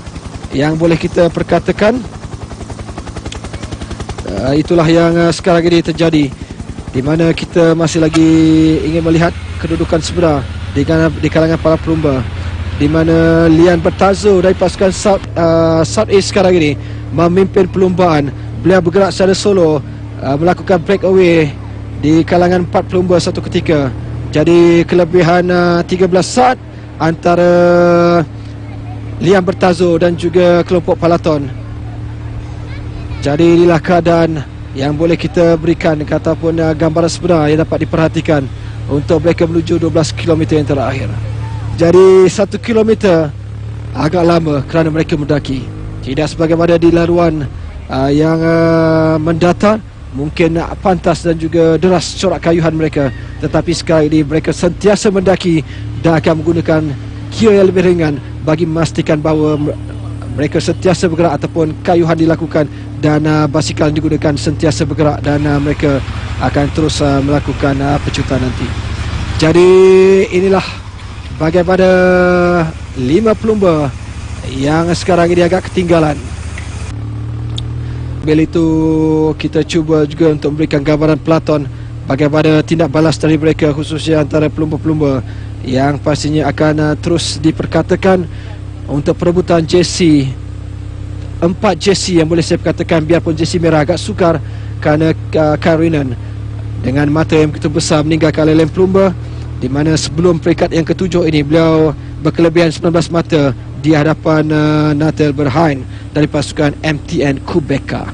yang boleh kita perkatakan. Itulah yang sekarang ini terjadi, di mana kita masih lagi ingin melihat kedudukan sebenar di kalangan para pelumba, di mana Liam Bertazo dari pasukan South East sekarang ini memimpin perlumbaan. Beliau bergerak secara solo, melakukan breakaway di kalangan 4 pelumba satu ketika. Jadi kelebihan 13 saat antara Liam Bertazo dan juga kelompok Peloton. Jadi inilah keadaan yang boleh kita berikan ataupun gambaran sebenar yang dapat diperhatikan untuk mereka menuju 12 km yang terakhir. Jadi 1 km agak lama kerana mereka mendaki. Tidak sebagaimana di laluan yang mendatar, mungkin pantas dan juga deras corak kayuhan mereka. Tetapi sekarang ini mereka sentiasa mendaki dan akan menggunakan gear yang lebih ringan bagi memastikan bahawa mereka sentiasa bergerak ataupun kayuhan dilakukan dan basikal digunakan sentiasa bergerak, dan mereka akan terus melakukan pecutan nanti. Jadi inilah bagaimana 5 pelumba yang sekarang ini agak ketinggalan. Bila itu kita cuba juga untuk memberikan gambaran Peloton bagaimana tindak balas dari mereka, khususnya antara pelumba-pelumba yang pastinya akan terus diperkatakan untuk perebutan jersey 4 jersey yang boleh saya katakan biarpun jersey merah agak sukar kerana Karinen dengan mata yang begitu besar meninggalkan Lelem Plumber, di mana sebelum peringkat yang ke-7 ini beliau berkelebihan 19 mata di hadapan Natal Berhain dari pasukan MTN Kubeka.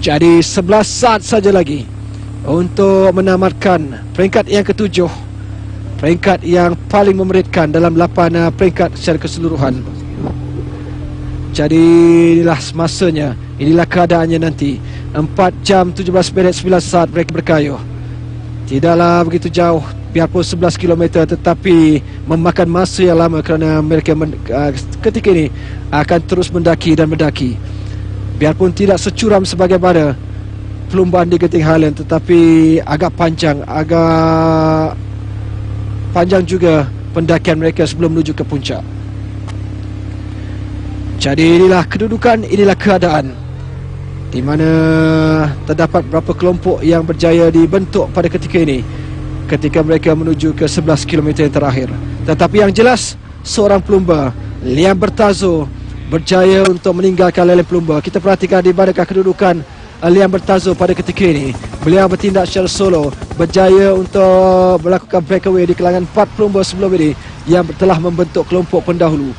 Jadi 11 saat saja lagi untuk menamatkan peringkat yang ke-7, peringkat yang paling memeritkan dalam 8 peringkat secara keseluruhan. Jadi inilah masanya, inilah keadaannya nanti. 4 jam 17 minit 9 saat mereka berkayuh. Tidaklah begitu jauh, biarpun 11 km, tetapi memakan masa yang lama kerana mereka ketika ini akan terus mendaki dan mendaki. Biarpun tidak securam sebagaimana perlumbaan di Genting Highland, tetapi agak panjang juga pendakian mereka sebelum menuju ke puncak. Jadi inilah kedudukan, inilah keadaan di mana terdapat beberapa kelompok yang berjaya dibentuk pada ketika ini, ketika mereka menuju ke 11 km yang terakhir. Tetapi yang jelas, seorang pelumba, Liam Bertazo, berjaya untuk meninggalkan Lelem Plumber. Kita perhatikan di manakah kedudukan Liam Bertazo pada ketika ini. Beliau bertindak secara solo, berjaya untuk melakukan breakaway di kalangan 4 pelumba sebelum ini yang telah membentuk kelompok pendahulu.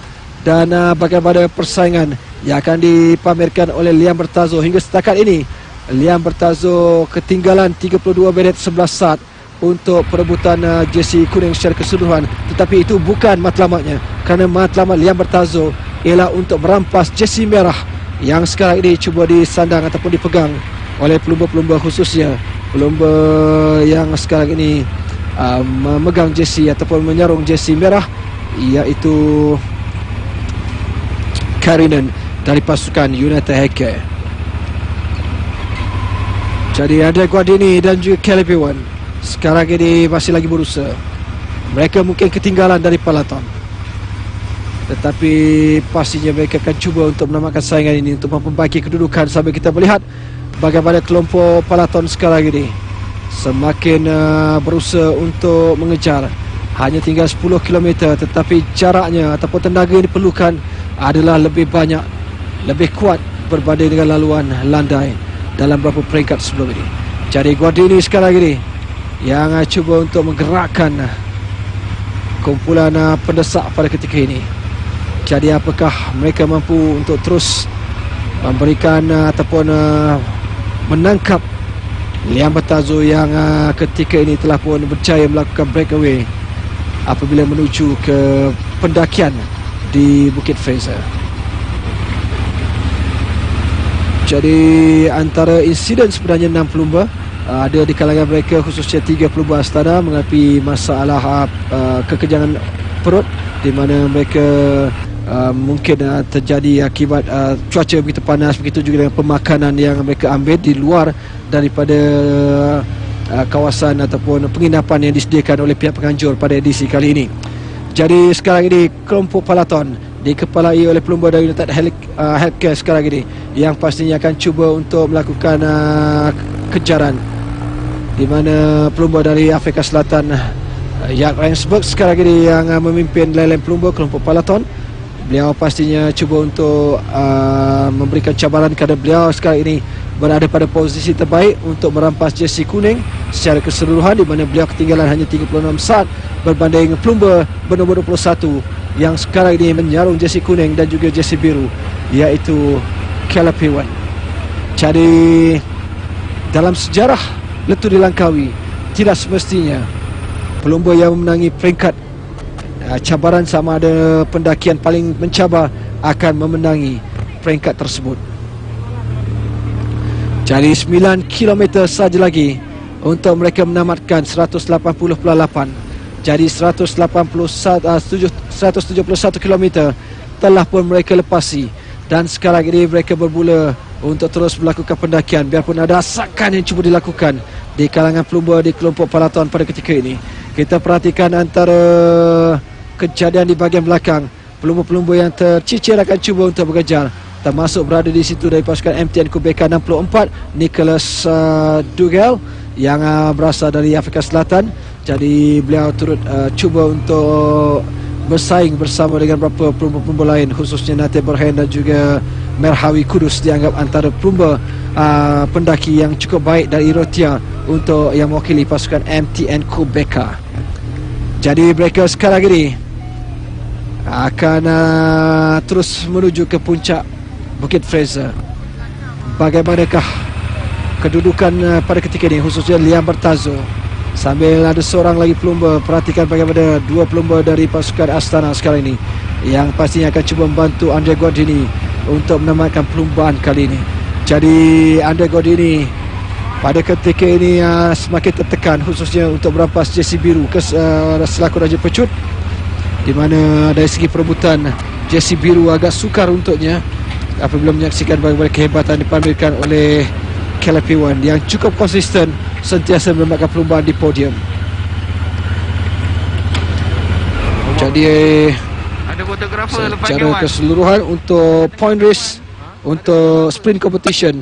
Dan bagaimana persaingan yang akan dipamerkan oleh Liam Bertazo hingga setakat ini. Liam Bertazo ketinggalan 32 minit 11 saat untuk perebutan jersey kuning secara keseluruhan. Tetapi itu bukan matlamatnya, kerana matlamat Liam Bertazo ialah untuk merampas jersey merah yang sekarang ini cuba disandang ataupun dipegang oleh pelumba-pelumba, khususnya pelumba yang sekarang ini memegang jersey ataupun menyarung jersey merah, iaitu Karinen dari pasukan United Healthcare. Jadi Andre Guardini dan juga Caleb Ewan sekarang ini masih lagi berusaha. Mereka mungkin ketinggalan dari peloton, tetapi pastinya mereka akan cuba untuk menamatkan saingan ini untuk memperbaiki kedudukan sambil kita melihat bagaimana kelompok peloton sekarang ini semakin berusaha untuk mengejar. Hanya tinggal 10 km, tetapi jaraknya ataupun tenaga yang diperlukan adalah lebih banyak, lebih kuat berbanding dengan laluan landai dalam beberapa peringkat sebelum ini. Jadi Guardini sekarang ini yang cuba untuk menggerakkan kumpulan pendesak pada ketika ini. Jadi apakah mereka mampu untuk terus memberikan ataupun menangkap Liam Bertazo yang ketika ini telah pun berjaya melakukan breakaway apabila menuju ke pendakian di Bukit Fraser. Jadi antara insiden sebenarnya 6 pelumba, ada di kalangan mereka khususnya 3 pelumba Astana mengalami masalah kekejangan perut, di mana mereka mungkin terjadi akibat cuaca begitu panas, begitu juga dengan pemakanan yang mereka ambil di luar daripada kawasan ataupun penginapan yang disediakan oleh pihak penganjur pada edisi kali ini. Jadi sekarang ini kelompok peloton dikepalai oleh pelumba dari United Healthcare sekarang ini yang pastinya akan cuba untuk melakukan kejaran, di mana pelumba dari Afrika Selatan Jack Rensburg sekarang ini yang memimpin Lelem Plumber kelompok peloton. Beliau pastinya cuba untuk memberikan cabaran kerana beliau sekarang ini berada pada posisi terbaik untuk merampas jersey kuning secara keseluruhan, di mana beliau ketinggalan hanya 36 saat berbanding pelumba bernombor 21 yang sekarang ini menyarung jersey kuning dan juga jersey biru, iaitu Caleb Ewan. Jadi dalam sejarah Letup di Langkawi, tidak semestinya pelumba yang memenangi peringkat cabaran sama ada pendakian paling mencabar akan memenangi peringkat tersebut. Jadi 9 km saja lagi untuk mereka menamatkan 180.8. Jadi 171 km telah pun mereka lepasi, dan sekarang ini mereka bermula untuk terus melakukan pendakian, biarpun ada asakan yang cuba dilakukan di kalangan pelumba di kelompok peloton pada ketika ini. Kita perhatikan antara kejadian di bahagian belakang, pelumba-pelumba yang tercicir akan cuba untuk mengejar, termasuk berada di situ dari pasukan MTN Kubeka 64, Nicholas Dugel yang berasal dari Afrika Selatan. Jadi beliau turut cuba untuk bersaing bersama dengan beberapa pelumba-pelumba lain, khususnya Nate Berhain dan juga Merhawi Kudus dianggap antara pelumba pendaki yang cukup baik dari Rotia untuk yang mewakili pasukan MTN Kubeka. Jadi mereka sekarang ini akan terus menuju ke puncak Bukit Fraser. Bagaimanakah kedudukan pada ketika ini, khususnya Liam Bertazo? Sambil ada seorang lagi pelumba, perhatikan bagaimana dua pelumba dari pasukan Astana sekarang ini yang pastinya akan cuba membantu Andre Gordini untuk menamatkan perlumbaan kali ini. Jadi Andre Gordini pada ketika ini semakin tertekan, khususnya untuk merampas jersey biru selaku Raja Pecut, di mana dari segi perebutan jersey biru agak sukar untuknya apabila menyaksikan bagaimana kehebatan dipamerkan oleh Caleb Ewan yang cukup konsisten sentiasa mendapatkan perlumbaan di podium. Jadi Ada fotografer lepas secara kawan. keseluruhan untuk point race, untuk sprint competition,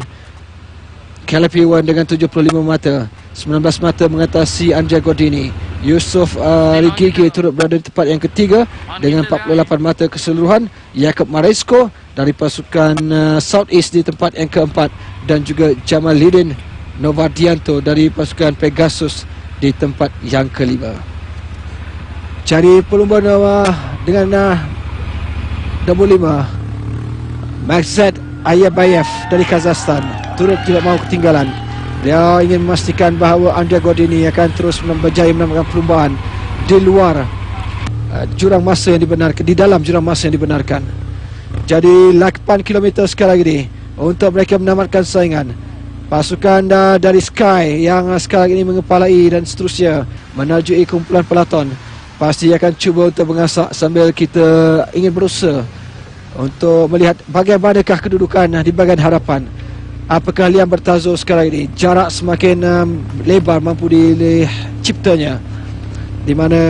Caleb Ewan dengan 75 mata, 19 mata mengatasi Andre Gordini. Yusof Rigigi turut berada di tempat yang ketiga dengan 48 mata keseluruhan. Jakob Maresco dari pasukan South East di tempat yang keempat, dan juga Jamal Lidin Novardianto dari pasukan Pegasus di tempat yang kelima. Jadi pelumba dengan nombor 5 Maksad Ayabayev dari Kazakhstan turut tidak mahu ketinggalan. Dia ingin memastikan bahawa Andre Gordini akan terus berjaya menambahkan perlumbaan di luar jurang masa yang dibenarkan, di dalam jurang masa yang dibenarkan. Jadi 8 km sekarang ini untuk mereka menamatkan saingan. Pasukan dari Sky yang sekarang ini mengepalai dan seterusnya menajui kumpulan peloton pasti akan cuba untuk mengasak sambil kita ingin berusaha untuk melihat bagaimanakah kedudukan di bahagian hadapan. Apakah Liam Bertazo sekarang ini jarak semakin lebar mampu diciptanya, di mana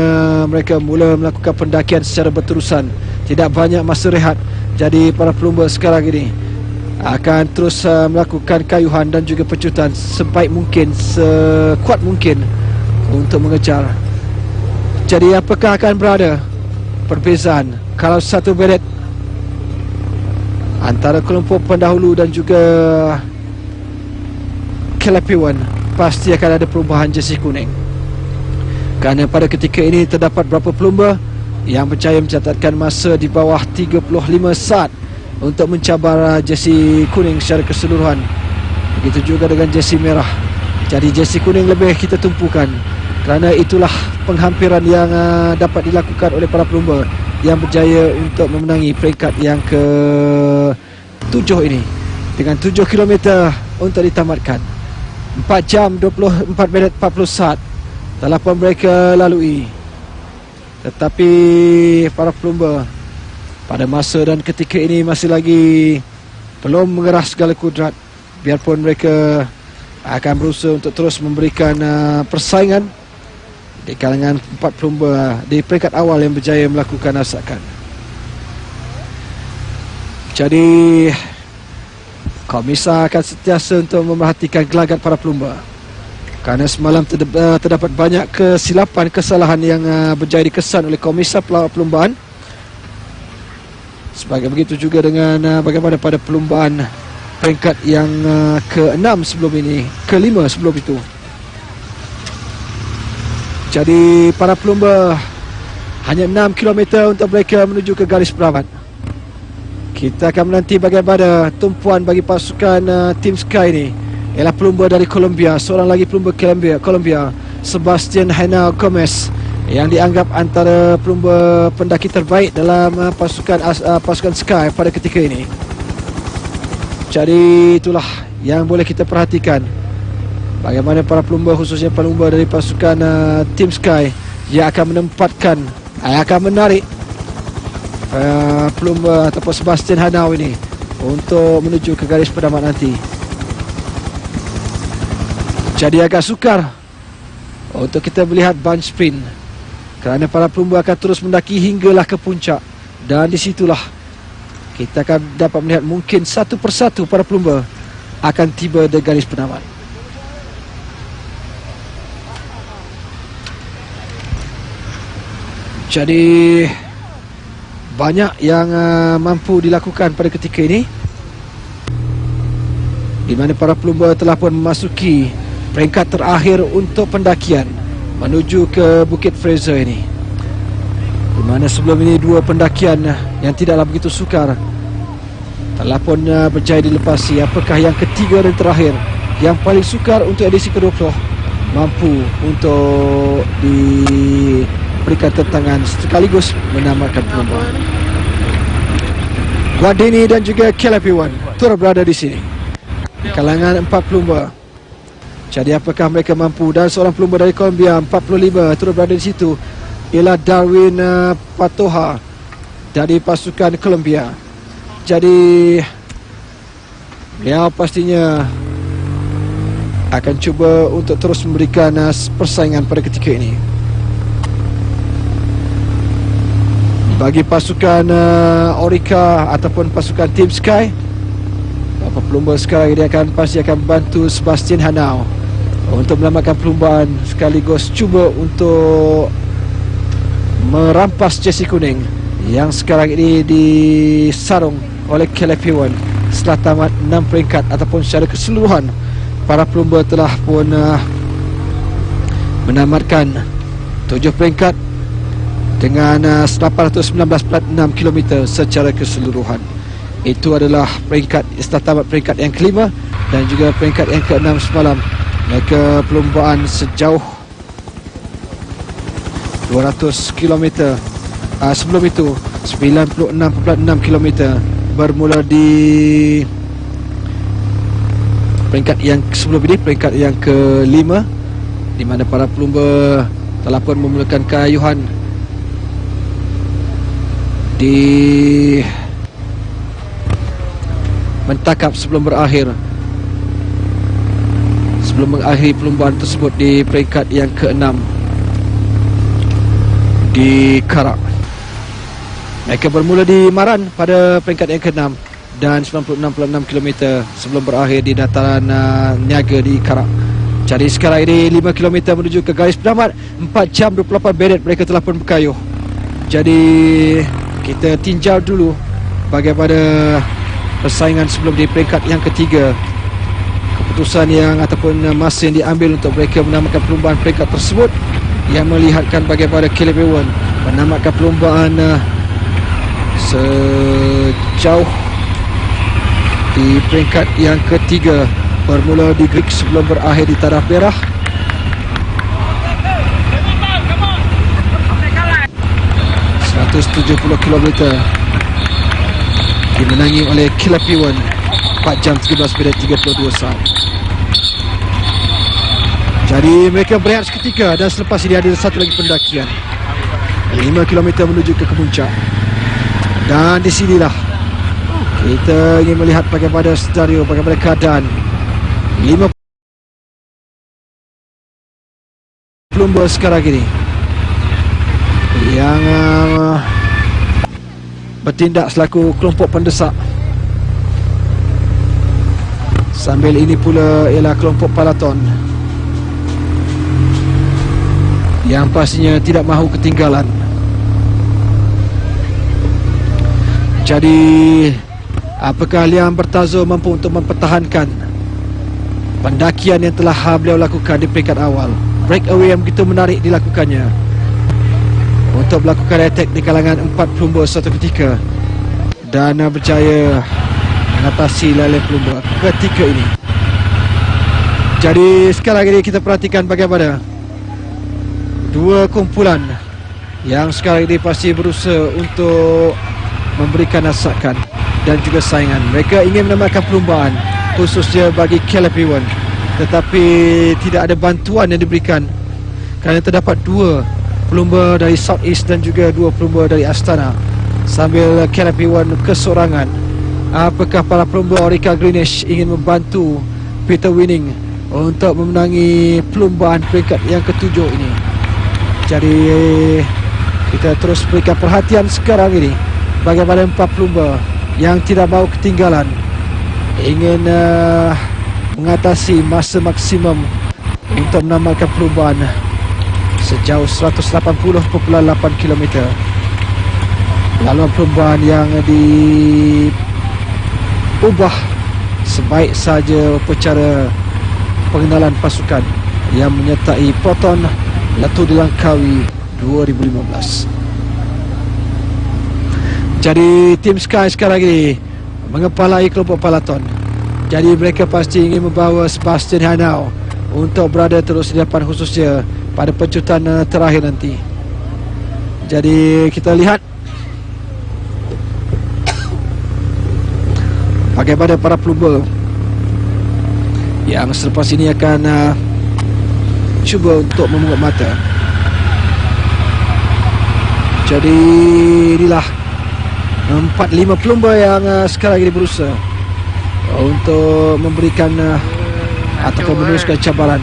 mereka mula melakukan pendakian secara berterusan, tidak banyak masa rehat. Jadi para pelumba sekarang ini akan terus melakukan kayuhan dan juga pecutan sebaik mungkin, sekuat mungkin untuk mengejar. Jadi apakah akan berada perbezaan kalau satu beret antara kelompok pendahulu dan juga Caleb Ewan? Pasti akan ada perubahan jersey kuning, kerana pada ketika ini terdapat beberapa pelumba yang berjaya mencatatkan masa di bawah 35 saat untuk mencabar jersey kuning secara keseluruhan. Begitu juga dengan jersey merah. Jadi jersey kuning lebih kita tumpukan, kerana itulah penghampiran yang dapat dilakukan oleh para pelumba yang berjaya untuk memenangi peringkat yang ke-7 ini dengan 7 km untuk ditamatkan. 4 jam 24 minit 40 saat telah pun mereka lalui. Tetapi para pelumba pada masa dan ketika ini masih lagi belum mengerah segala kudrat, biarpun mereka akan berusaha untuk terus memberikan persaingan di kalangan 4 pelumba di peringkat awal yang berjaya melakukan asakan. Jadi Komisa akan sentiasa untuk memerhatikan gelagat para pelumba, kerana semalam terdapat banyak kesilapan, kesalahan yang berjaya dikesan oleh Komisa Perlumbaan. Sebagai begitu juga dengan bagaimana pada perlumbaan peringkat yang ke-6 sebelum ini, ke-5 sebelum itu. Jadi para pelumba hanya 6 km untuk mereka menuju ke garis perawat. Kita akan menanti bagaimana tumpuan bagi pasukan Team Sky ini. Ialah pelumba dari Colombia, seorang lagi pelumba Colombia, Sebastian Henao Gomez, yang dianggap antara pelumba pendaki terbaik dalam pasukan Sky pada ketika ini. Jadi itulah yang boleh kita perhatikan, bagaimana para pelumba, khususnya pelumba dari pasukan Team Sky, yang akan menempatkan, akan menarik pelumba ataupun Sebastian Henao ini untuk menuju ke garis penamat nanti. Jadi agak sukar untuk kita melihat bunch sprint, kerana para pelumba akan terus mendaki hinggalah ke puncak, dan disitulah kita akan dapat melihat mungkin satu persatu para pelumba akan tiba di garis penamat. Jadi banyak yang mampu dilakukan pada ketika ini. di mana para pelumba telah pun memasuki peringkat terakhir untuk pendakian menuju ke Bukit Fraser ini, di mana sebelum ini dua pendakian yang tidaklah begitu sukar telah pun berjaya dilepasi. Apakah yang ketiga dan terakhir yang paling sukar untuk edisi ke-20 mampu untuk diberikan tentangan sekaligus menamatkan perlombaan? Guardini dan juga Caleb Ewan turut berada di sini di kalangan 4 pelumba. Jadi apakah mereka mampu? Dan seorang pelumba dari Colombia 45 turut berada di situ, ialah Darwin Patoja dari pasukan Colombia. Jadi beliau pastinya akan cuba untuk terus memberikan persaingan pada ketika ini. Bagi pasukan Orica ataupun pasukan Team Sky, beberapa pelumba sekarang ini pasti akan membantu Sebastian Hanau untuk menyelamatkan perlombaan sekaligus cuba untuk merampas jersey kuning yang sekarang ini disarung oleh Caleb Ewan setelah tamat 6 peringkat ataupun secara keseluruhan para pelumba telah pun menamatkan 7 peringkat dengan 819.6 km secara keseluruhan. Itu adalah peringkat setelah tamat peringkat yang kelima dan juga peringkat yang ke-6 semalam. Mereka perlombaan sejauh 200 km. Sebelum itu 96.6 km bermula di peringkat yang sebelum ini, peringkat yang ke-5, di mana para pelumba telah pun memulakan keayuhan di mentakap sebelum mengakhiri perlombaan tersebut di peringkat yang ke-6 di Karak. Mereka bermula di Maran pada peringkat yang ke-6 dan 96.6 km sebelum berakhir di dataran Niaga di Karak. Jadi sekarang ini 5 km menuju ke garis penamat, 4 jam 28 minit mereka telah pun berkayuh. Jadi kita tinjau dulu bagaimana persaingan sebelum di peringkat yang ketiga. Keputusan yang ataupun masa yang diambil untuk mereka menamatkan perlombaan peringkat tersebut yang melihatkan bagaimana Caleb Ewan menamatkan perlombaan sejauh di peringkat yang ketiga bermula di Greek sebelum berakhir di taraf merah. ...170 km dimenangi oleh Caleb Ewan 4 jam 13 minit 32 saat. Jadi mereka berehat seketika dan selepas ini ada satu lagi pendakian 5 km menuju ke puncak. Dan di sinilah kita ingin melihat bagaimana senario, bagaimana keadaan 5 pelumba sekarang ini yang bertindak selaku kelompok pendesak. Sambil ini pula ialah kelompok palaton yang pastinya tidak mahu ketinggalan. Jadi apakah Liam Bertazo mampu untuk mempertahankan pendakian yang telah beliau lakukan di peringkat awal? Breakaway yang begitu menarik dilakukannya untuk melakukan attack di kalangan 4 pelumba satu ketika dan berjaya mengatasi leleh pelumba ketika ini. Jadi sekarang ini kita perhatikan bagaimana dua kumpulan yang sekarang ini pasti berusaha untuk memberikan asakan dan juga saingan. Mereka ingin menamatkan perlombaan khususnya bagi Caleb Ewan, tetapi tidak ada bantuan yang diberikan kerana terdapat 2 pelumba dari South East dan juga 2 pelumba dari Astana, sambil Caleb Ewan kesorangan. Apakah para pelumba Orica Greenish ingin membantu Peter Winning untuk memenangi perlombaan peringkat yang ke-7 ini? Jadi kita terus berikan perhatian sekarang ini bagaimana 4 pelumba yang tidak mahu ketinggalan ingin mengatasi masa maksimum untuk menamatkan perlombaan sejauh 180.8 km. Laluan perlombaan yang diubah sebaik saja upacara pengenalan pasukan yang menyertai Proton Letup di Langkawi 2015. Jadi tim Sky sekarang ini mengepalai kelompok Palaton. Jadi mereka pasti ingin membawa Sebastian Hanau untuk berada terus di depan, khususnya pada pencutan terakhir nanti. Jadi kita lihat bagaimana para pelumba yang selepas ini akan cuba untuk memungut mata. Jadi inilah 4-5 pelumba yang sekarang ini berusaha untuk memberikan ataupun meneruskan cabaran.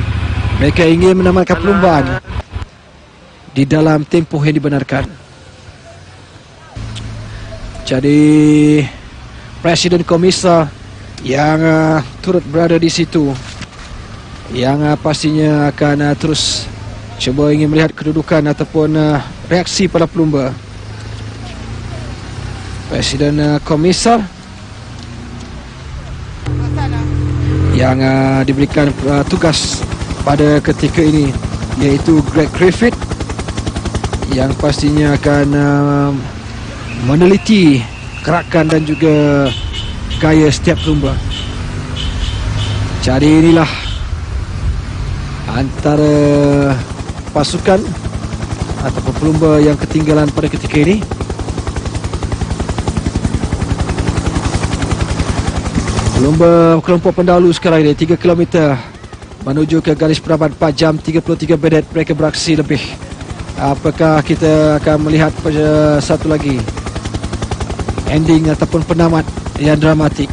Mereka ingin menamatkan perlumbaan di dalam tempoh yang dibenarkan. Jadi Presiden Komisar yang turut berada di situ, yang pastinya akan terus cuba ingin melihat kedudukan ataupun reaksi pada pelumba. Presiden Komisar yang diberikan tugas pada ketika ini, iaitu Greg Griffith, yang pastinya akan meneliti gerakan dan juga gaya setiap pelumba. Jadi inilah antara pasukan ataupun pelumba yang ketinggalan pada ketika ini. Pelumba kelompok pendahulu sekarang ini 3 km menuju ke garis penamat 4 jam 33 minit mereka beraksi lebih. Apakah kita akan melihat satu lagi ending ataupun penamat yang dramatik,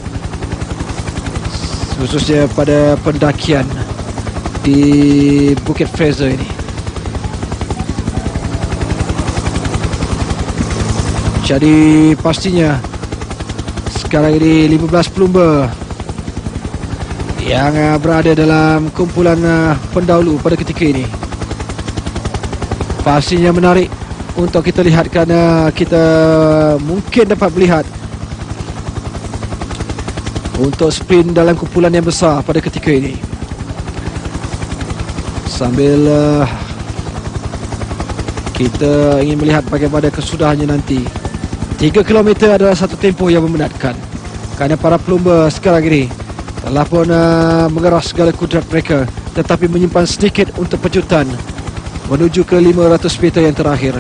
khususnya pada pendakian di Bukit Fraser ini. Jadi pastinya sekarang ini 15 pelumba yang berada dalam kumpulan pendahulu pada ketika ini. Pastinya menarik untuk kita lihat, kerana kita mungkin dapat melihat untuk sprint dalam kumpulan yang besar pada ketika ini. Sambil kita ingin melihat bagaimana kesudahannya nanti. 3 km adalah satu tempoh yang memenatkan, kerana para pelumba sekarang ini telah pun mengeras segala kudrat mereka, tetapi menyimpan sedikit untuk pencutan menuju ke 500 meter yang terakhir.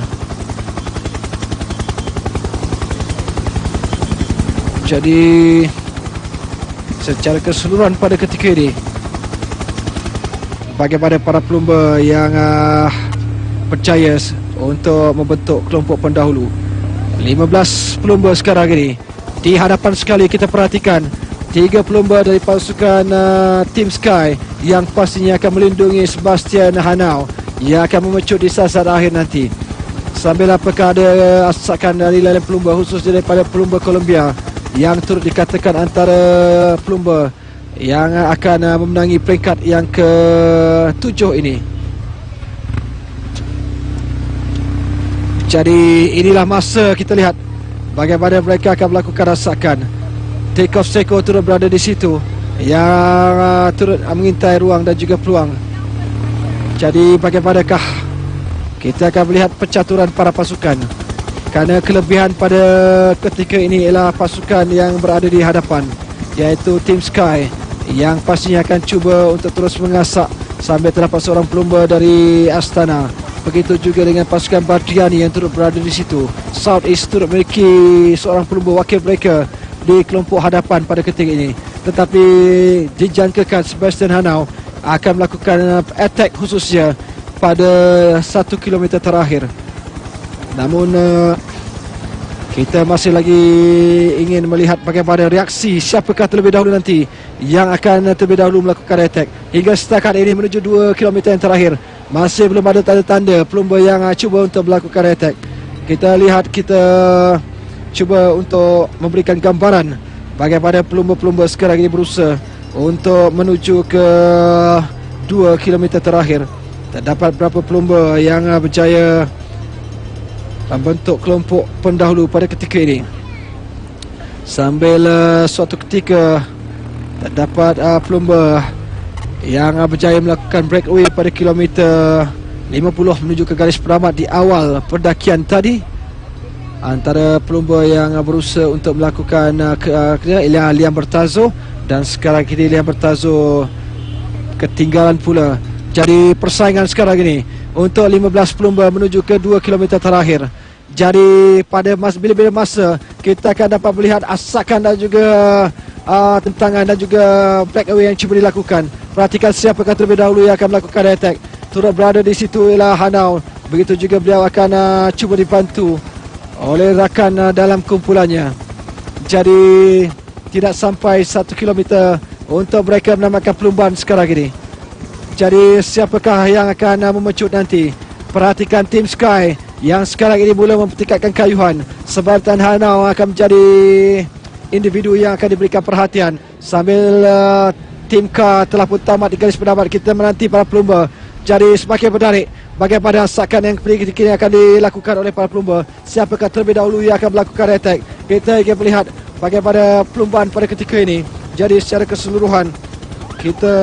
Jadi secara keseluruhan pada ketika ini, bagaimana para pelumba yang percaya untuk membentuk kelompok pendahulu. 15 pelumba sekarang ini. Di hadapan sekali kita perhatikan 3 pelumba dari pasukan Team Sky yang pastinya akan melindungi Sebastian Hanau yang akan memecut di saat akhir nanti. Sambil apakah ada asakan dari lain pelumba, khususnya daripada pelumba Colombia, yang turut dikatakan antara pelumba yang akan memenangi peringkat yang ke-7 ini. Jadi inilah masa kita lihat bagaimana mereka akan melakukan rasakan. Take off Seko turut berada di situ, yang turut mengintai ruang dan juga peluang. Jadi bagaimanakah kita akan melihat pencaturan para pasukan, kerana kelebihan pada ketika ini ialah pasukan yang berada di hadapan, iaitu Team Sky, yang pastinya akan cuba untuk terus mengasak sambil terdapat seorang pelumba dari Astana. Begitu juga dengan pasukan Bardiani yang turut berada di situ. South East turut memiliki seorang pelumba wakil mereka di kelompok hadapan pada ketika ini. Tetapi dijangkakan Sebastian Hanau akan melakukan attack khususnya pada 1 km terakhir. Namun kita masih lagi ingin melihat bagaimana reaksi siapakah terlebih dahulu nanti yang akan terlebih dahulu melakukan attack. Hingga setakat ini menuju 2 km yang terakhir, masih belum ada tanda-tanda pelumba yang cuba untuk melakukan attack. Kita lihat, kita cuba untuk memberikan gambaran bagaimana pelumba-pelumba sekarang ini berusaha untuk menuju ke 2 km terakhir. Terdapat beberapa pelumba yang berjaya membentuk kelompok pendahulu pada ketika ini. Sambil suatu ketika terdapat pelumba yang berjaya melakukan breakaway pada kilometer 50 menuju ke garis penamat di awal pendakian tadi. Antara pelumba yang berusaha untuk melakukan ialah Liam Bertazo, dan sekarang ini Liam Bertazo ketinggalan pula. Jadi persaingan sekarang ini untuk 15 pelumba menuju ke 2 km terakhir. Jadi pada bila-bila masa kita akan dapat melihat asakan dan juga tentangan dan juga breakaway yang cuba dilakukan. Perhatikan siapakah terlebih dahulu yang akan melakukan attack. Turut berada di situ ialah Hanau. Begitu juga beliau akan cuba dibantu oleh rakan dalam kumpulannya. Jadi tidak sampai 1 km untuk mereka menamakan perlumbaan sekarang ini. Jadi siapakah yang akan memecut nanti? Perhatikan Team Sky yang sekarang ini mula mempertingkatkan kayuhan. Sebaliknya Hanau akan menjadi individu yang akan diberikan perhatian. Sambil Tim K telah pun tamat di garis penamat, kita menanti para pelumba. Jadi semakin menarik bagaimana asakan yang kini akan dilakukan oleh para pelumba. Siapakah terlebih dahulu yang akan melakukan attack? Kita ingin melihat bagaimana perlumbaan pada ketika ini. Jadi secara keseluruhan kita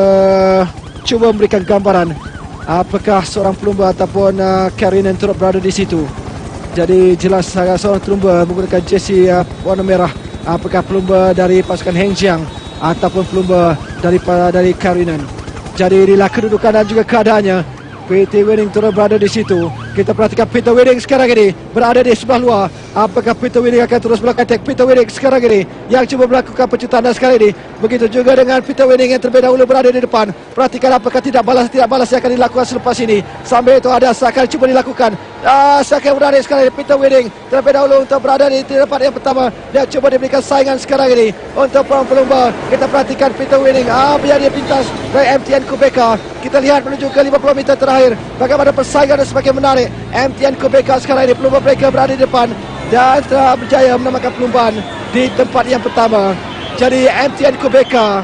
cuba memberikan gambaran apakah seorang pelumba ataupun Karin yang turut berada di situ. Jadi jelas seorang pelumba menggunakan jersey warna merah. Apakah pelumba dari pasukan Heng Jiang ataupun pelumba dari Karinan. Jadi inilah kedudukan dan juga keadaannya. Peter Winning turut berada di situ. Kita perhatikan Peter Winning sekarang ini berada di sebelah luar. Apakah Peter Winning akan terus melakukan attack? Peter Winning sekarang ini yang cuba melakukan pecutan dan sekali ini. Begitu juga dengan Peter Winning yang terlebih dahulu berada di depan. Perhatikan apakah tidak balas yang akan dilakukan selepas ini. Sambil itu ada asakan cuba dilakukan. Asakan menarik sekali Peter Winning terlebih dahulu untuk berada di tempat yang pertama. Dia cuba diberikan saingan sekarang ini untuk pelumba. Kita perhatikan Peter Winning biar dia pintas dari MTN Kubeka. Kita lihat menuju ke 50 meter terakhir bagaimana persaingan semakin menarik. MTN Kubeka sekarang ini pelumba mereka berada di depan dan telah berjaya menamakan perlumbaan di tempat yang pertama. Jadi MTN Kubeka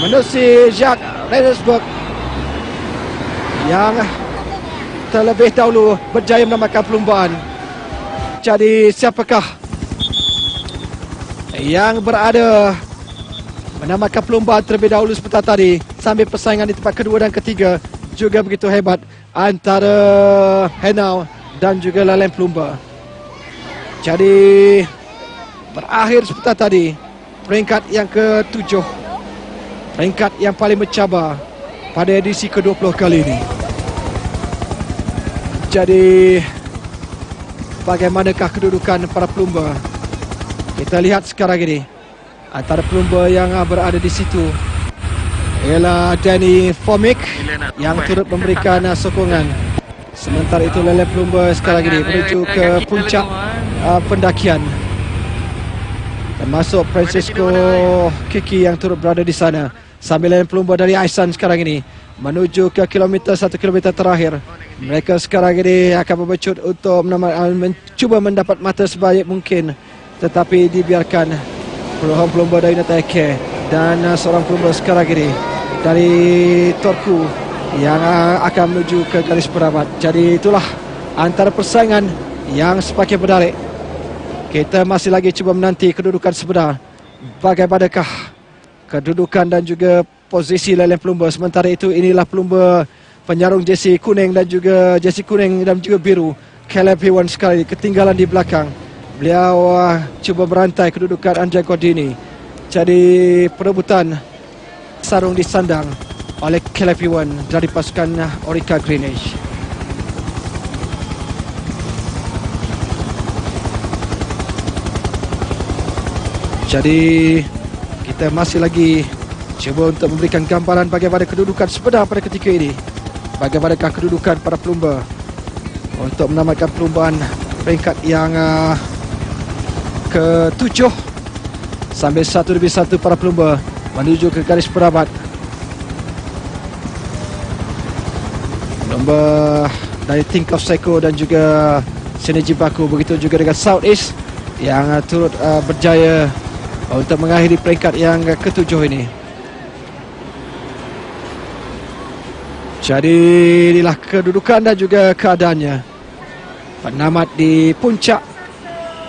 menerusi Jacques Rennersburg yang terlebih dahulu berjaya menamakan perlumbaan. Jadi siapakah yang berada menamakan perlumbaan terlebih dahulu seperti tadi, sambil persaingan di tempat kedua dan ketiga juga begitu hebat antara Hanau dan juga Lalen Pelumba. Jadi berakhir seperti tadi, peringkat yang ke-7, peringkat yang paling mencabar pada edisi ke-20 kali ini. Jadi bagaimanakah kedudukan para pelumba? Kita lihat sekarang ini. Antara pelumba yang berada di situ ialah Danny Fomik yang turut memberikan sokongan. Sementara itu Lele pelumba sekarang ini menuju ke puncak pendakian, termasuk Francisco Kiki yang turut berada di sana. Sambil Lele pelumba dari Aisan sekarang ini menuju ke 1 kilometer terakhir. Mereka sekarang ini akan membecut untuk mencuba mendapat mata sebaik mungkin, tetapi dibiarkan puluhan pelumba dari Natake dan seorang pelumba sekarang ini dari Torku yang akan menuju ke garis penamat. Jadi itulah antara persaingan yang semakin menarik. Kita masih lagi cuba menanti kedudukan sebenar. Bagaimanakah kedudukan dan juga posisi lain pelumba. Sementara itu inilah pelumba penyarung jersey kuning dan juga jersey kuning dan juga biru, Caleb Hewan sekali ketinggalan di belakang. Beliau cuba berantai kedudukan Anjay Gordini. Jadi perebutan sarung disandang oleh Caleb Hewan dari pasukan Orica Greenwich. Jadi kita masih lagi cuba untuk memberikan gambaran bagaimana kedudukan sebenar pada ketika ini. Bagaimanakah kedudukan para pelumba untuk menamakan perlumbaan peringkat yang ke-7, sambil 1 demi 1 para pelumba menuju ke garis penamat. Pelumba dari Tinkoff Seiko dan juga Sinergi Baku, begitu juga dengan Southeast yang turut berjaya untuk mengakhiri peringkat yang ke-7 ini. Jadi inilah kedudukan dan juga keadaannya. Penamat di puncak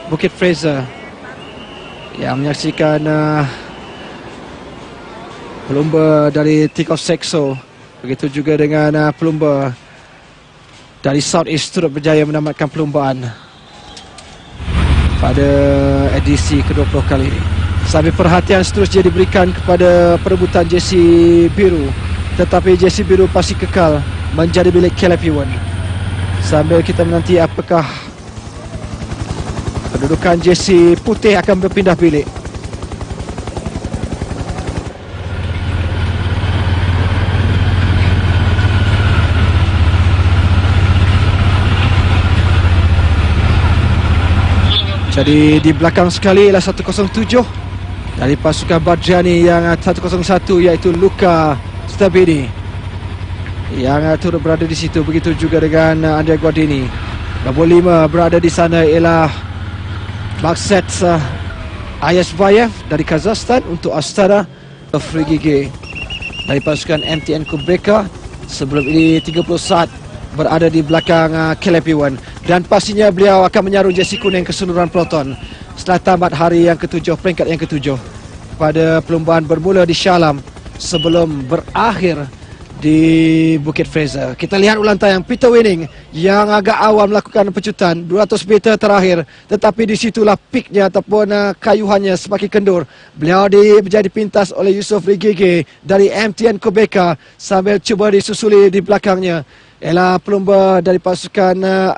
Bukit Fraser yang menyaksikan pelumba dari Tikov Sekso. Begitu juga dengan pelumba dari South East turut berjaya menamatkan perlumbaan pada edisi ke-20 kali ini. Sambil perhatian seterusnya diberikan kepada perebutan jersey biru, tetapi jersey biru pasti kekal menjadi milik Caleb Ewan. Sambil kita menanti apakah kedudukan jersey putih akan berpindah bilik. Jadi di belakang sekali ialah 107 dari pasukan Badriani, yang 101 iaitu Luka Stabini yang turut berada di situ. Begitu juga dengan Andrea Guardini. Nombor 5 berada di sana ialah Maksed Ayazbayev dari Kazakhstan untuk Astana. Frigige dari pasukan MTN Kubeka sebelum ini 30 saat berada di belakang Caleb Ewan, dan pastinya beliau akan menyaru jersey kuning keseluruhan peloton setelah tamat hari yang ke-7, peringkat yang ke-7 pada perlumbaan bermula di Shah Alam sebelum berakhir di Bukit Fraser. Kita lihat ulang tayang Peter Winning yang agak awal melakukan pecutan 200 meter terakhir, tetapi di situlah peaknya ataupun kayuhannya semakin kendur. Beliau menjadi pintas oleh Yusof Rigege dari MTN Kubeka sambil cuba disusuli di belakangnya ialah pelumba dari pasukan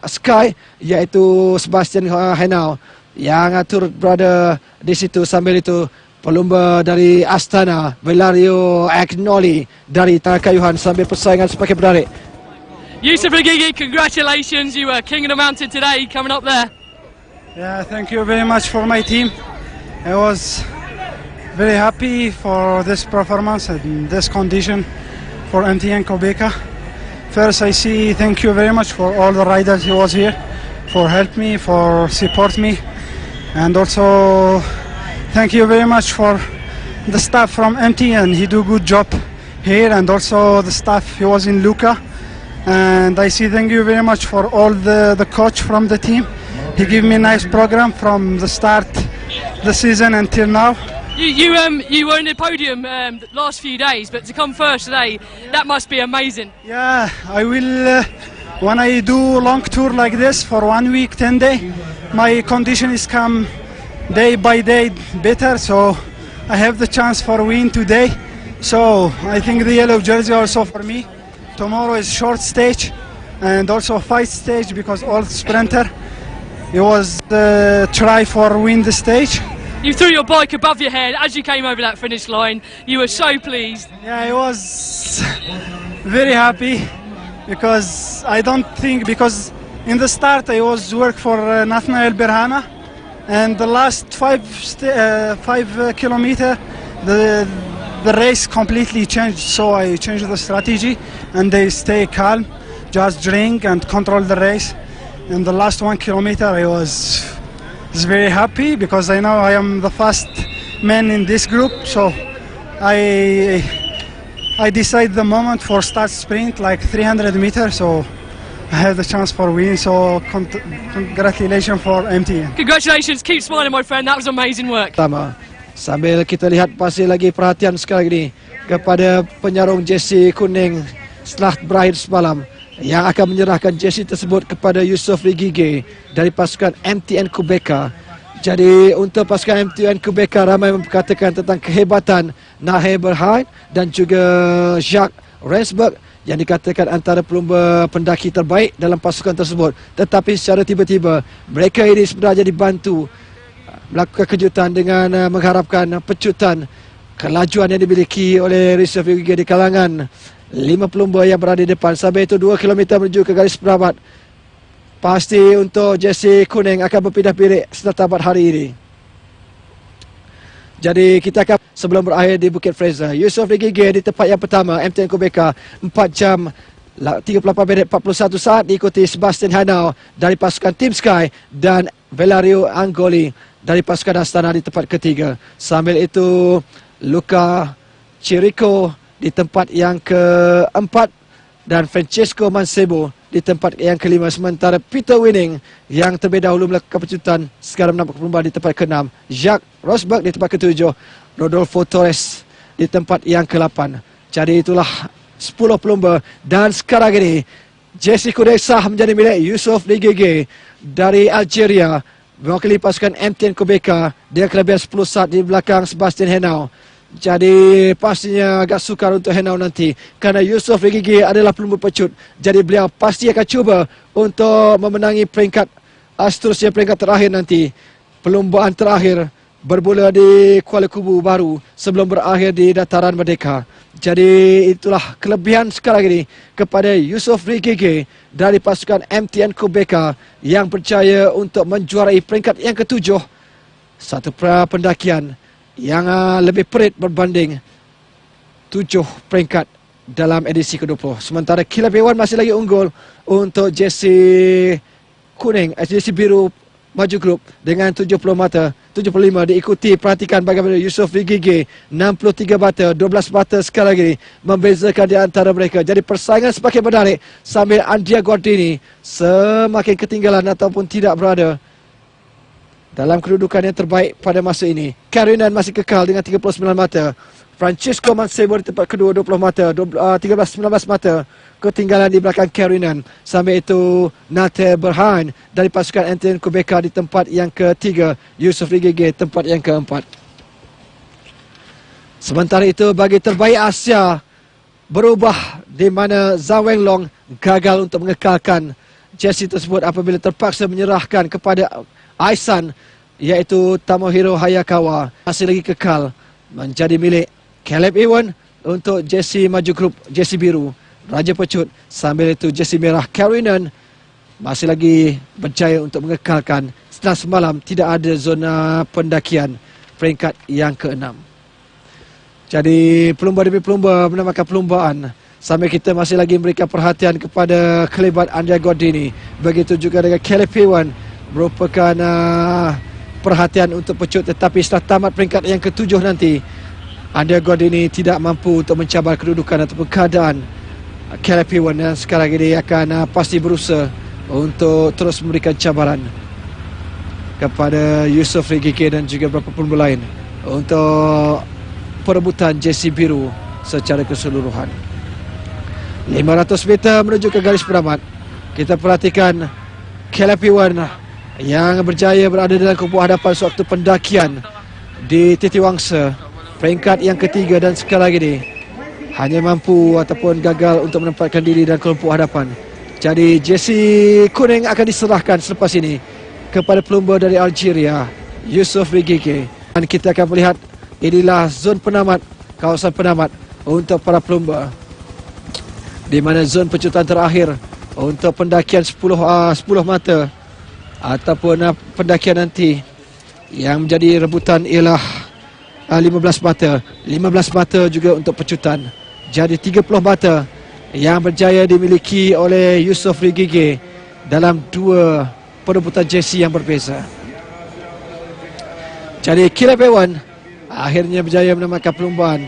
Sky iaitu Sebastian Henao yang turut berada di situ. Sambil itu pelumba dari Astana Valerio Agnoli dari Kayuhan sambil persaingan semakin menarik. Yusuf Rigigi, congratulations, you were king of the mountain today, coming up there. Yeah, thank you very much for my team. I was very happy for this performance and this condition for MTN Kubeka. First, I see thank you very much for all the riders who was here, for help me, for support me, and also thank you very much for the staff from MTN. He do good job here, and also the staff who was in Luka. And I see thank you very much for all the coach from the team. He gave me a nice program from the start the season until now. You were in the podium the last few days, but to come first today, that must be amazing. Yeah, I will. When I do long tour like this for 1 week, 10 days, my condition is come day by day better. So I have the chance for win today. So I think the yellow jersey also for me. Tomorrow is short stage and also fight stage because all sprinter. It was try for win the stage. You threw your bike above your head as you came over that finish line. You were so pleased. Yeah, I was very happy because I don't think, because in the start I was work for Nathanael Berhana, and the last 5 kilometer the race completely changed, so I changed the strategy and they stay calm, just drink and control the race. And the last 1 kilometer I was very happy because I know I am the fast man in this group, so I decide the moment for start sprint like 300 meters, so I have the chance for win. So congratulations for MTN. Congratulations, keep smiling my friend, that was amazing work. Pertama, sambil kita lihat masih lagi perhatian sekali lagi kepada penyarung jersey kuning setelah berakhir semalam, yang akan menyerahkan jersey tersebut kepada Yusof Rigige dari pasukan MTN Kubeka. Jadi untuk pasukan MTN Kubeka ramai memperkatakan tentang kehebatan Nahe Berhain dan juga Jacques Rensburg yang dikatakan antara pelumba pendaki terbaik dalam pasukan tersebut. Tetapi secara tiba-tiba mereka ini sebenarnya dibantu melakukan kejutan dengan mengharapkan pecutan kelajuan yang dimiliki oleh Yusof Rigige di kalangan 5 pelumba yang berada di depan. Sampai itu 2 km menuju ke garis perabat. Pasti untuk jersey kuning akan berpindah bilik setelah tamat hari ini. Jadi kita akan sebelum berakhir di Bukit Fraser. Yusof Rigige di tempat yang pertama, MTN Kubeka, 4 jam 38 minit 41 saat, diikuti Sebastian Henao dari pasukan Team Sky dan Valerio Angoli dari pasukan Astana di tempat ketiga. Sambil itu Luka Chirico di tempat yang keempat dan Francesco Mancebo di tempat yang kelima. Sementara Peter Winning yang terlebih dahulu melakukan pecutan sekarang menambah perlumbaan di tempat ke-6. Jacques Rosberg di tempat ke-7. Rodolfo Torres di tempat yang ke-8. Jadi itulah 10 pelumba dan sekarang ini Jesse Kuneng sah menjadi milik Yusof DGG dari Algeria mewakili pasukan MTN Kobeka. Dia kelebihan 10 saat di belakang Sebastian Henao. Jadi pastinya agak sukar untuk Henao nanti kerana Yusof DGG adalah pelumba pecut. Jadi beliau pasti akan cuba untuk memenangi peringkat seterusnya, peringkat terakhir nanti. Perlumbaan terakhir bermula di Kuala Kubu baru sebelum berakhir di Dataran Merdeka. Jadi itulah kelebihan sekarang ini kepada Yusof DGG dari pasukan MTN Kobeka yang berjaya untuk menjuarai peringkat yang ke-7. Satu pendakian yang lebih perit berbanding 7 peringkat dalam edisi ke-20. Sementara Caleb Ewan masih lagi unggul untuk Jesse Kuneng, Jesse Biru maju grup dengan 75 diikuti, perhatikan bagaimana Yusof DGG 63 bata, 12 bata sekali lagi membezakan di antara mereka. Jadi persaingan semakin menarik sambil Andia Guardini semakin ketinggalan ataupun tidak berada dalam kedudukan yang terbaik pada masa ini. Karinan masih kekal dengan 39 mata. Francisco Mancebo di tempat kedua 20 mata, 19 mata ketinggalan di belakang Karinan. Sambil itu Nate Berhan dari pasukan MTN Kobeka di tempat yang ke-3, Yusof DGG tempat yang ke-4. Sementara itu bagi terbaik Asia berubah di mana Zhang Wenlong gagal untuk mengekalkan jersey tersebut apabila terpaksa menyerahkan kepada Aisan, iaitu Tomohiro Hayakawa. Masih lagi kekal menjadi milik Caleb Ewan untuk jersey maju grup, jersey biru Raja Pecut. Sambil itu jersey merah Karinan masih lagi berjaya untuk mengekalkan setelah semalam tidak ada zona pendakian peringkat yang ke-6. Jadi pelumba demi pelumba menamakan perlumbaan. Sambil kita masih lagi memberikan perhatian kepada kelebat Andia Guardini. Begitu juga dengan Caleb Ewan merupakan perhatian untuk pecut, tetapi setelah tamat peringkat yang ke-7 nanti Andia Guardini tidak mampu untuk mencabar kedudukan ataupun keadaan Caleb Ewan dan sekarang ini akan pasti berusaha untuk terus memberikan cabaran kepada Yusof DGG dan juga beberapa pelumba lain untuk perebutan jersey biru secara keseluruhan. 500 meter menuju ke garis penamat. Kita perhatikan Caleb Ewan yang berjaya berada dalam kelompok hadapan sewaktu pendakian di Titiwangsa, peringkat yang ke-3, dan sekali lagi hanya mampu ataupun gagal untuk menempatkan diri dalam kelompok hadapan. Jadi jersey kuning akan diserahkan selepas ini kepada pelumba dari Algeria, Yusof DGG. Dan kita akan melihat inilah zon penamat, kawasan penamat untuk para pelumba, di mana zon pecutan terakhir untuk pendakian 10 mata ataupun pendakian nanti yang menjadi rebutan ialah 15 mata. 15 mata juga untuk pecutan. Jadi 30 mata yang berjaya dimiliki oleh Yusof DGG dalam 2 perebutan jersey yang berbeza. Jadi Caleb Ewan akhirnya berjaya menamakan perlumbaan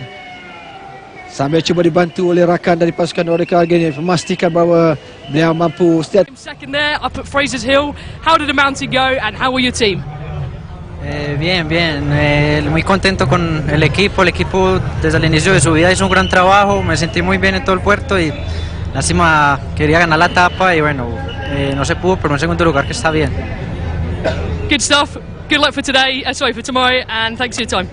sambil cuba dibantu oleh rakan dari pasukan Orica Algeria memastikan bahawa beliau mampu setiap. Second there, up at Fraser's Hill. How did the mountain go and how were your team? Bien, muy contento con el equipo desde el inicio de su vida hizo un gran trabajo, me sentí muy bien en todo el puerto y lástima quería ganar la etapa y bueno, no se pudo, pero en segundo lugar que está bien. Good stuff, good luck for today, for tomorrow, and thanks for your time.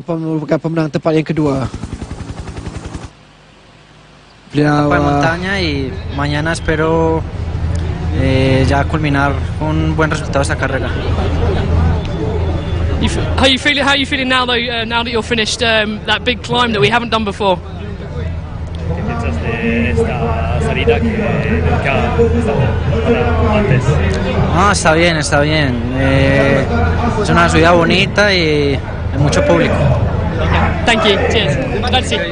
Merupakan pemenang tempat yang kedua. Beliau Etapa de montaña y mañana espero ya culminar con un buen resultado esta carrera. How you feeling now though? Now that you're finished that big climb that we haven't done before. ¿Qué piensas de esta salida que nunca estaba antes? Está bien. Es una subida bonita y hay mucho público. Thank you. Cheers. Grazie.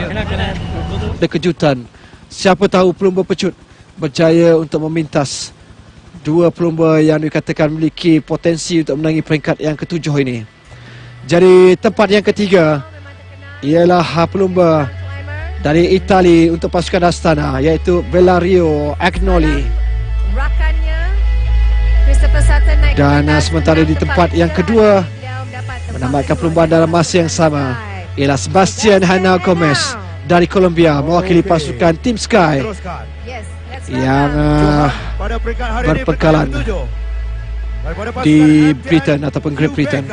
Ada kejutan. Siapa tahu pelumba pecut berjaya untuk memintas 2 pelumba yang dikatakan memiliki potensi untuk menangi peringkat yang ke-7 ini. Jadi tempat yang ketiga ialah pelumba dari Itali untuk pasukan Astana, iaitu Valerio Agnoli. Rakannya Christopher Sutton naik Dan sementara di tempat yang kedua menamatkan perlumbaan dalam masa yang sama ialah Sebastian Hana Gomez dari Colombia mewakili pasukan Team Sky yang berpengkalan di Britain ataupun Great Britain.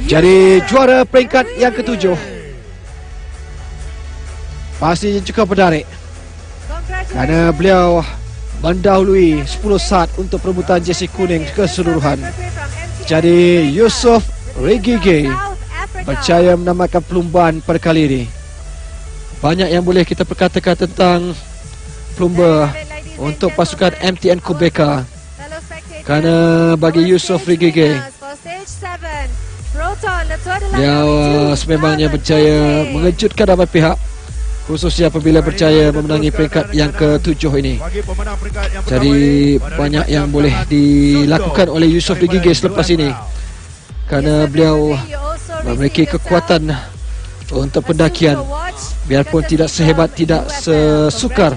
Jadi juara peringkat yang ketujuh pastinya cukup menarik kerana beliau mendahului 10 saat untuk perebutan jersey kuning keseluruhan. Jadi Yusof Regige berjaya menamatkan perlumbaan pada kali ini. Banyak yang boleh kita perkatakan tentang pelumba untuk pasukan MTN Quebeca, kerana bagi Yusof Regige, beliau sememangnya berjaya mengejutkan ramai pihak, khususnya apabila berjaya memenangi peringkat yang ke-7 ini. Jadi banyak yang boleh dilakukan oleh Yusof Regige selepas ini, kerana beliau memiliki kekuatan untuk pendakian, biarpun tidak sehebat, tidak sesukar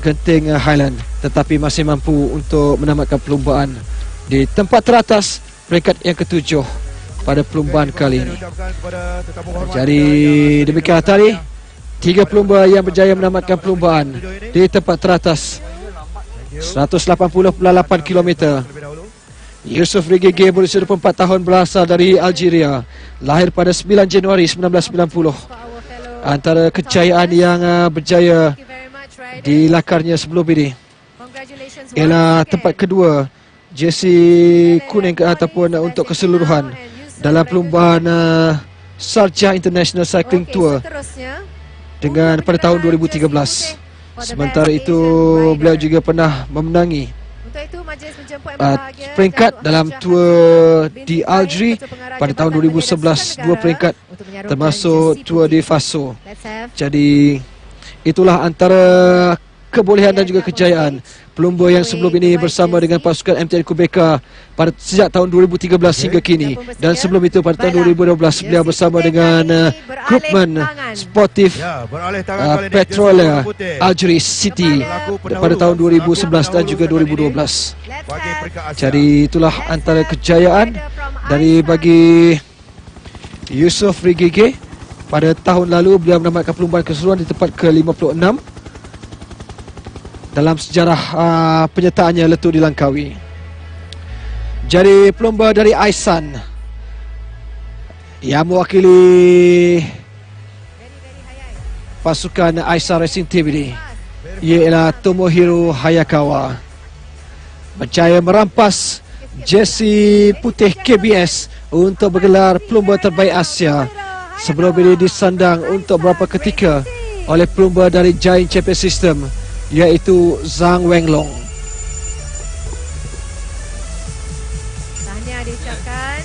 Genting Highland, tetapi masih mampu untuk menamatkan perlumbaan di tempat teratas peringkat yang ke-7 pada perlumbaan kali ini. Jadi demikianlah tadi 3 pelumba yang berjaya menamatkan perlumbaan di tempat teratas 180.8 km. Yusof Regige berusia 24 tahun, berasal dari Algeria, lahir pada 9 Januari 1990. Antara kejayaan yang berjaya dilakarnya sebelum ini ialah tempat kedua jersey kuning ataupun untuk keseluruhan dalam perlumbaan Sharjah International Cycling Tour dengan pada tahun 2013. Sementara itu beliau juga pernah memenangi peringkat dalam Tour di Algeria pada tahun 2011, 2 peringkat termasuk Tour de Faso. Jadi itulah antara kebolehan dan juga kejayaan pelumba yang sebelum ini bersama dengan pasukan MTN Quebeca pada sejak tahun 2013 hingga kini, dan sebelum itu pada tahun 2012 beliau bersama dengan Groupman Sportif Petrol Algeria City pada tahun 2011 dan juga 2012. Jadi itulah antara kejayaan dari bagi Yusof Regige. Pada tahun lalu beliau menamatkan perlumbaan keseluruhan di tempat ke-56 dalam sejarah penyertaannya letut di Langkawi. Jadi pelumba dari Aisan yang mewakili pasukan Aisan Racing Team ini ialah Tomohiro Hayakawa, berjaya merampas jersey putih KBS untuk bergelar pelumba terbaik Asia. Sebelum ini disandang untuk beberapa ketika oleh pelumba dari Giant Champion System, iaitu Zhang Wenlong. Tahniah diucapkan.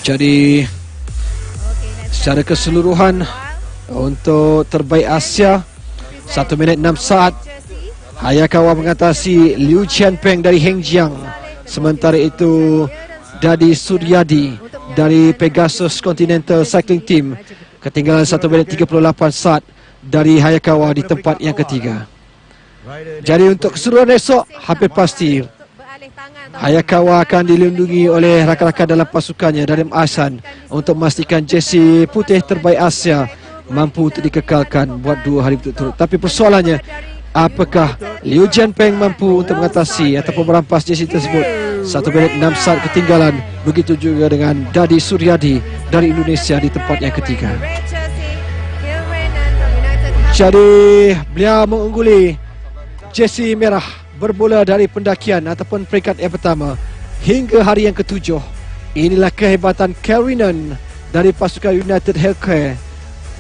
Jadi secara keseluruhan untuk terbaik Asia 1 minit 6 saat Hayakawa mengatasi Liu Qianpeng dari Hengjiang. Sementara itu Dadi Suryadi dari Pegasus Continental Cycling Team ketinggalan 1 minit 38 saat dari Hayakawa di tempat yang ketiga. Jadi untuk keseluruhan esok hampir pasti Hayakawa akan dilindungi oleh rakan-rakan dalam pasukannya dari Aisan untuk memastikan jersey putih terbaik Asia mampu untuk dikekalkan buat 2 hari berturut-turut. Tapi persoalannya, apakah Liu Jianpeng mampu untuk mengatasi ataupun merampas jersey tersebut? 1 minit 6 saat ketinggalan. Begitu juga dengan Dadi Suryadi dari Indonesia di tempat yang ketiga. Jadi beliau mengungguli jersey merah bermula dari pendakian ataupun peringkat yang pertama hingga hari yang ke-7. Inilah kehebatan Karinan dari pasukan United Healthcare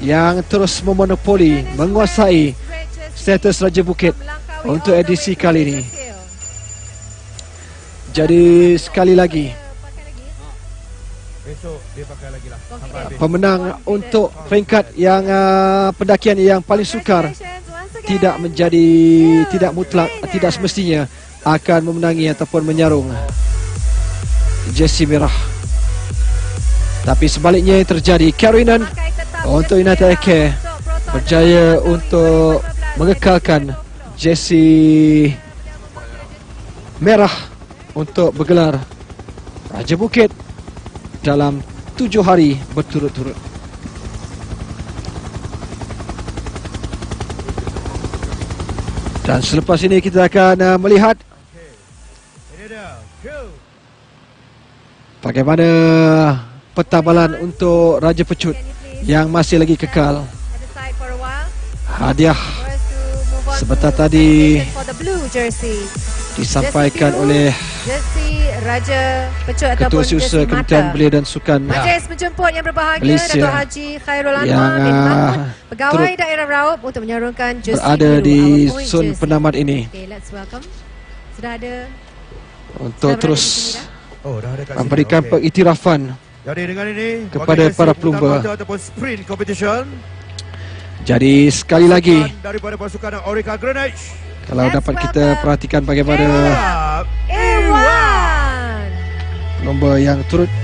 yang terus memonopoli, menguasai status Raja Bukit untuk edisi kali ini. Jadi sekali lagi pemenang untuk peringkat yang pendakian yang paling sukar tidak mutlak, tidak semestinya akan memenangi ataupun menyarung jersey merah. Tapi sebaliknya yang terjadi, Karinan untuk United Healthcare berjaya untuk mengekalkan jersey merah untuk bergelar Raja Bukit dalam 7 hari berturut-turut. Dan selepas ini kita akan melihat bagaimana petabalan untuk Raja Pecut yang masih lagi kekal. Hadiah sebentar tadi disampaikan oleh Raja Pecut Ketua ataupun Seusaha Jersey Kementerian Mata. Belia dan Sukan Majlis menjemput yang berbahagia Malaysia Datuk Haji Khairul Anwar yang bin Mahmud, Pegawai turut Daerah Raup untuk menyarungkan jersey berada biru, di our point zon jersey. penamat ini Okay, let's welcome. Sudah ada untuk sudah berada terus di sini dah? Oh, dah ada kat sini. memberikan Okey. pengiktirafan Jadi dengan ini kepada bagi para sesi pelumba. utama ataupun sprint competition Jadi sekali lagi daripada pasukan Orica Grenade. kalau Let's dapat kita welcome perhatikan bagaimana Ewan. pelumba yang turut Tidak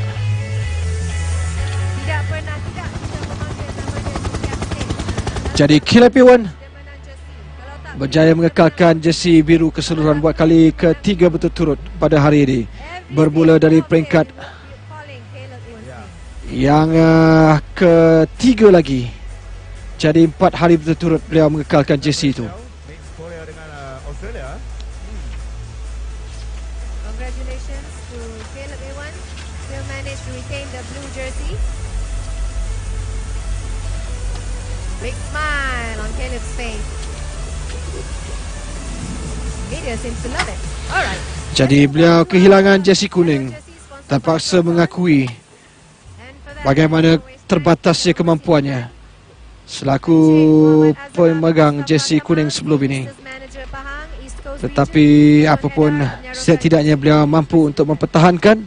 pernah kita memanggil nama dia captain. jadi Kilapiwan Dia menang jersey. Kalau tak berjaya mengekalkan jersey biru keseluruhan buat kali ketiga berturut-turut pada hari ini, bermula dari peringkat calling Caleb Ewan. yang ketiga lagi. Jadi 4 hari berturut-turut beliau mengekalkan jersey itu. Mix Korea dengan Australia. Congratulations to Caleb Ewan. Still managed to retain the blue jersey. Big smile on Caleb's face. Media seems to love it. Alright. Jadi beliau kehilangan jersey kuning, terpaksa mengakui bagaimana terbatasnya kemampuannya selaku pemegang jersey kuning sebelum ini. Tetapi apapun, setidaknya beliau mampu untuk mempertahankan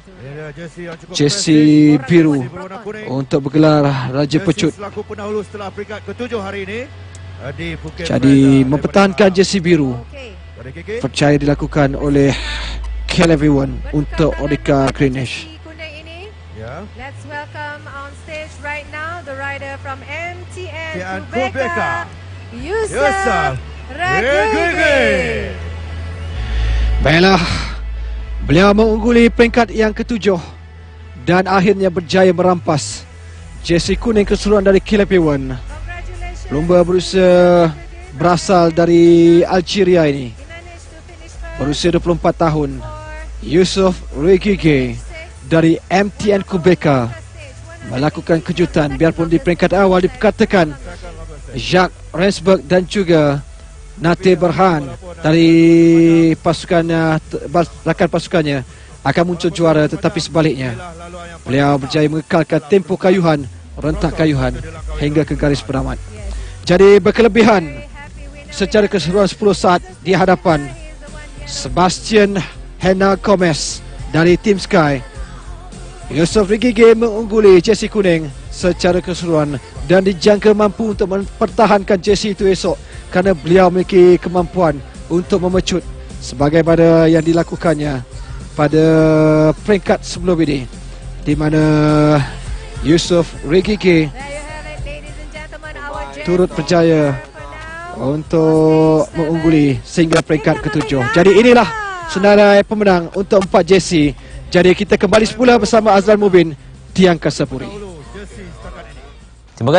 jersey biru untuk bergelar Raja Pecut. Selaku pendahulu setelah peringkat ke-7 hari ini di Phuket. Jadi mempertahankan jersey biru Dari KK. percaya dilakukan oleh Caleb Ewan untuk Orica Grenade. Ya. Let's welcome on stage right now the rider from MTN MTN Kubeka, Kubeka, Yusuf Yusuf Ragugi. Baiklah, beliau mengungguli peringkat yang ke-7 dan akhirnya berjaya merampas jersey kuning keseluruhan dari Caleb Ewan. Congratulations. Pelumba berusia berasal dari Algeria ini, He managed to finish first berusia 24 tahun, for Yusuf Ragugi dari MTN Kubeka melakukan kejutan biarpun di peringkat awal diperkatakan Jacques Rensburg dan juga Nate Berhan dari rakan pasukannya akan muncul juara, tetapi sebaliknya beliau berjaya mengekalkan tempo kayuhan, rentak kayuhan hingga ke garis penamat. Jadi berkelebihan secara keseluruhan 10 saat di hadapan Sebastian Hena Gomez dari Team Sky. Yusuf Ragugi mengungguli jersey kuning secara keseluruhan dan dijangka mampu untuk mempertahankan jersey itu esok kerana beliau memiliki kemampuan untuk memecut sebagaimana yang dilakukannya pada peringkat sebelum ini, di mana Yusuf Ragugi there you have it, ladies and gentlemen, our turut jersey berjaya untuk mengungguli sehingga peringkat ke-7. Jadi inilah senarai pemenang untuk 4 jersey. Jadi kita kembali semula bersama Azlan Mubin di Angkasa Puri.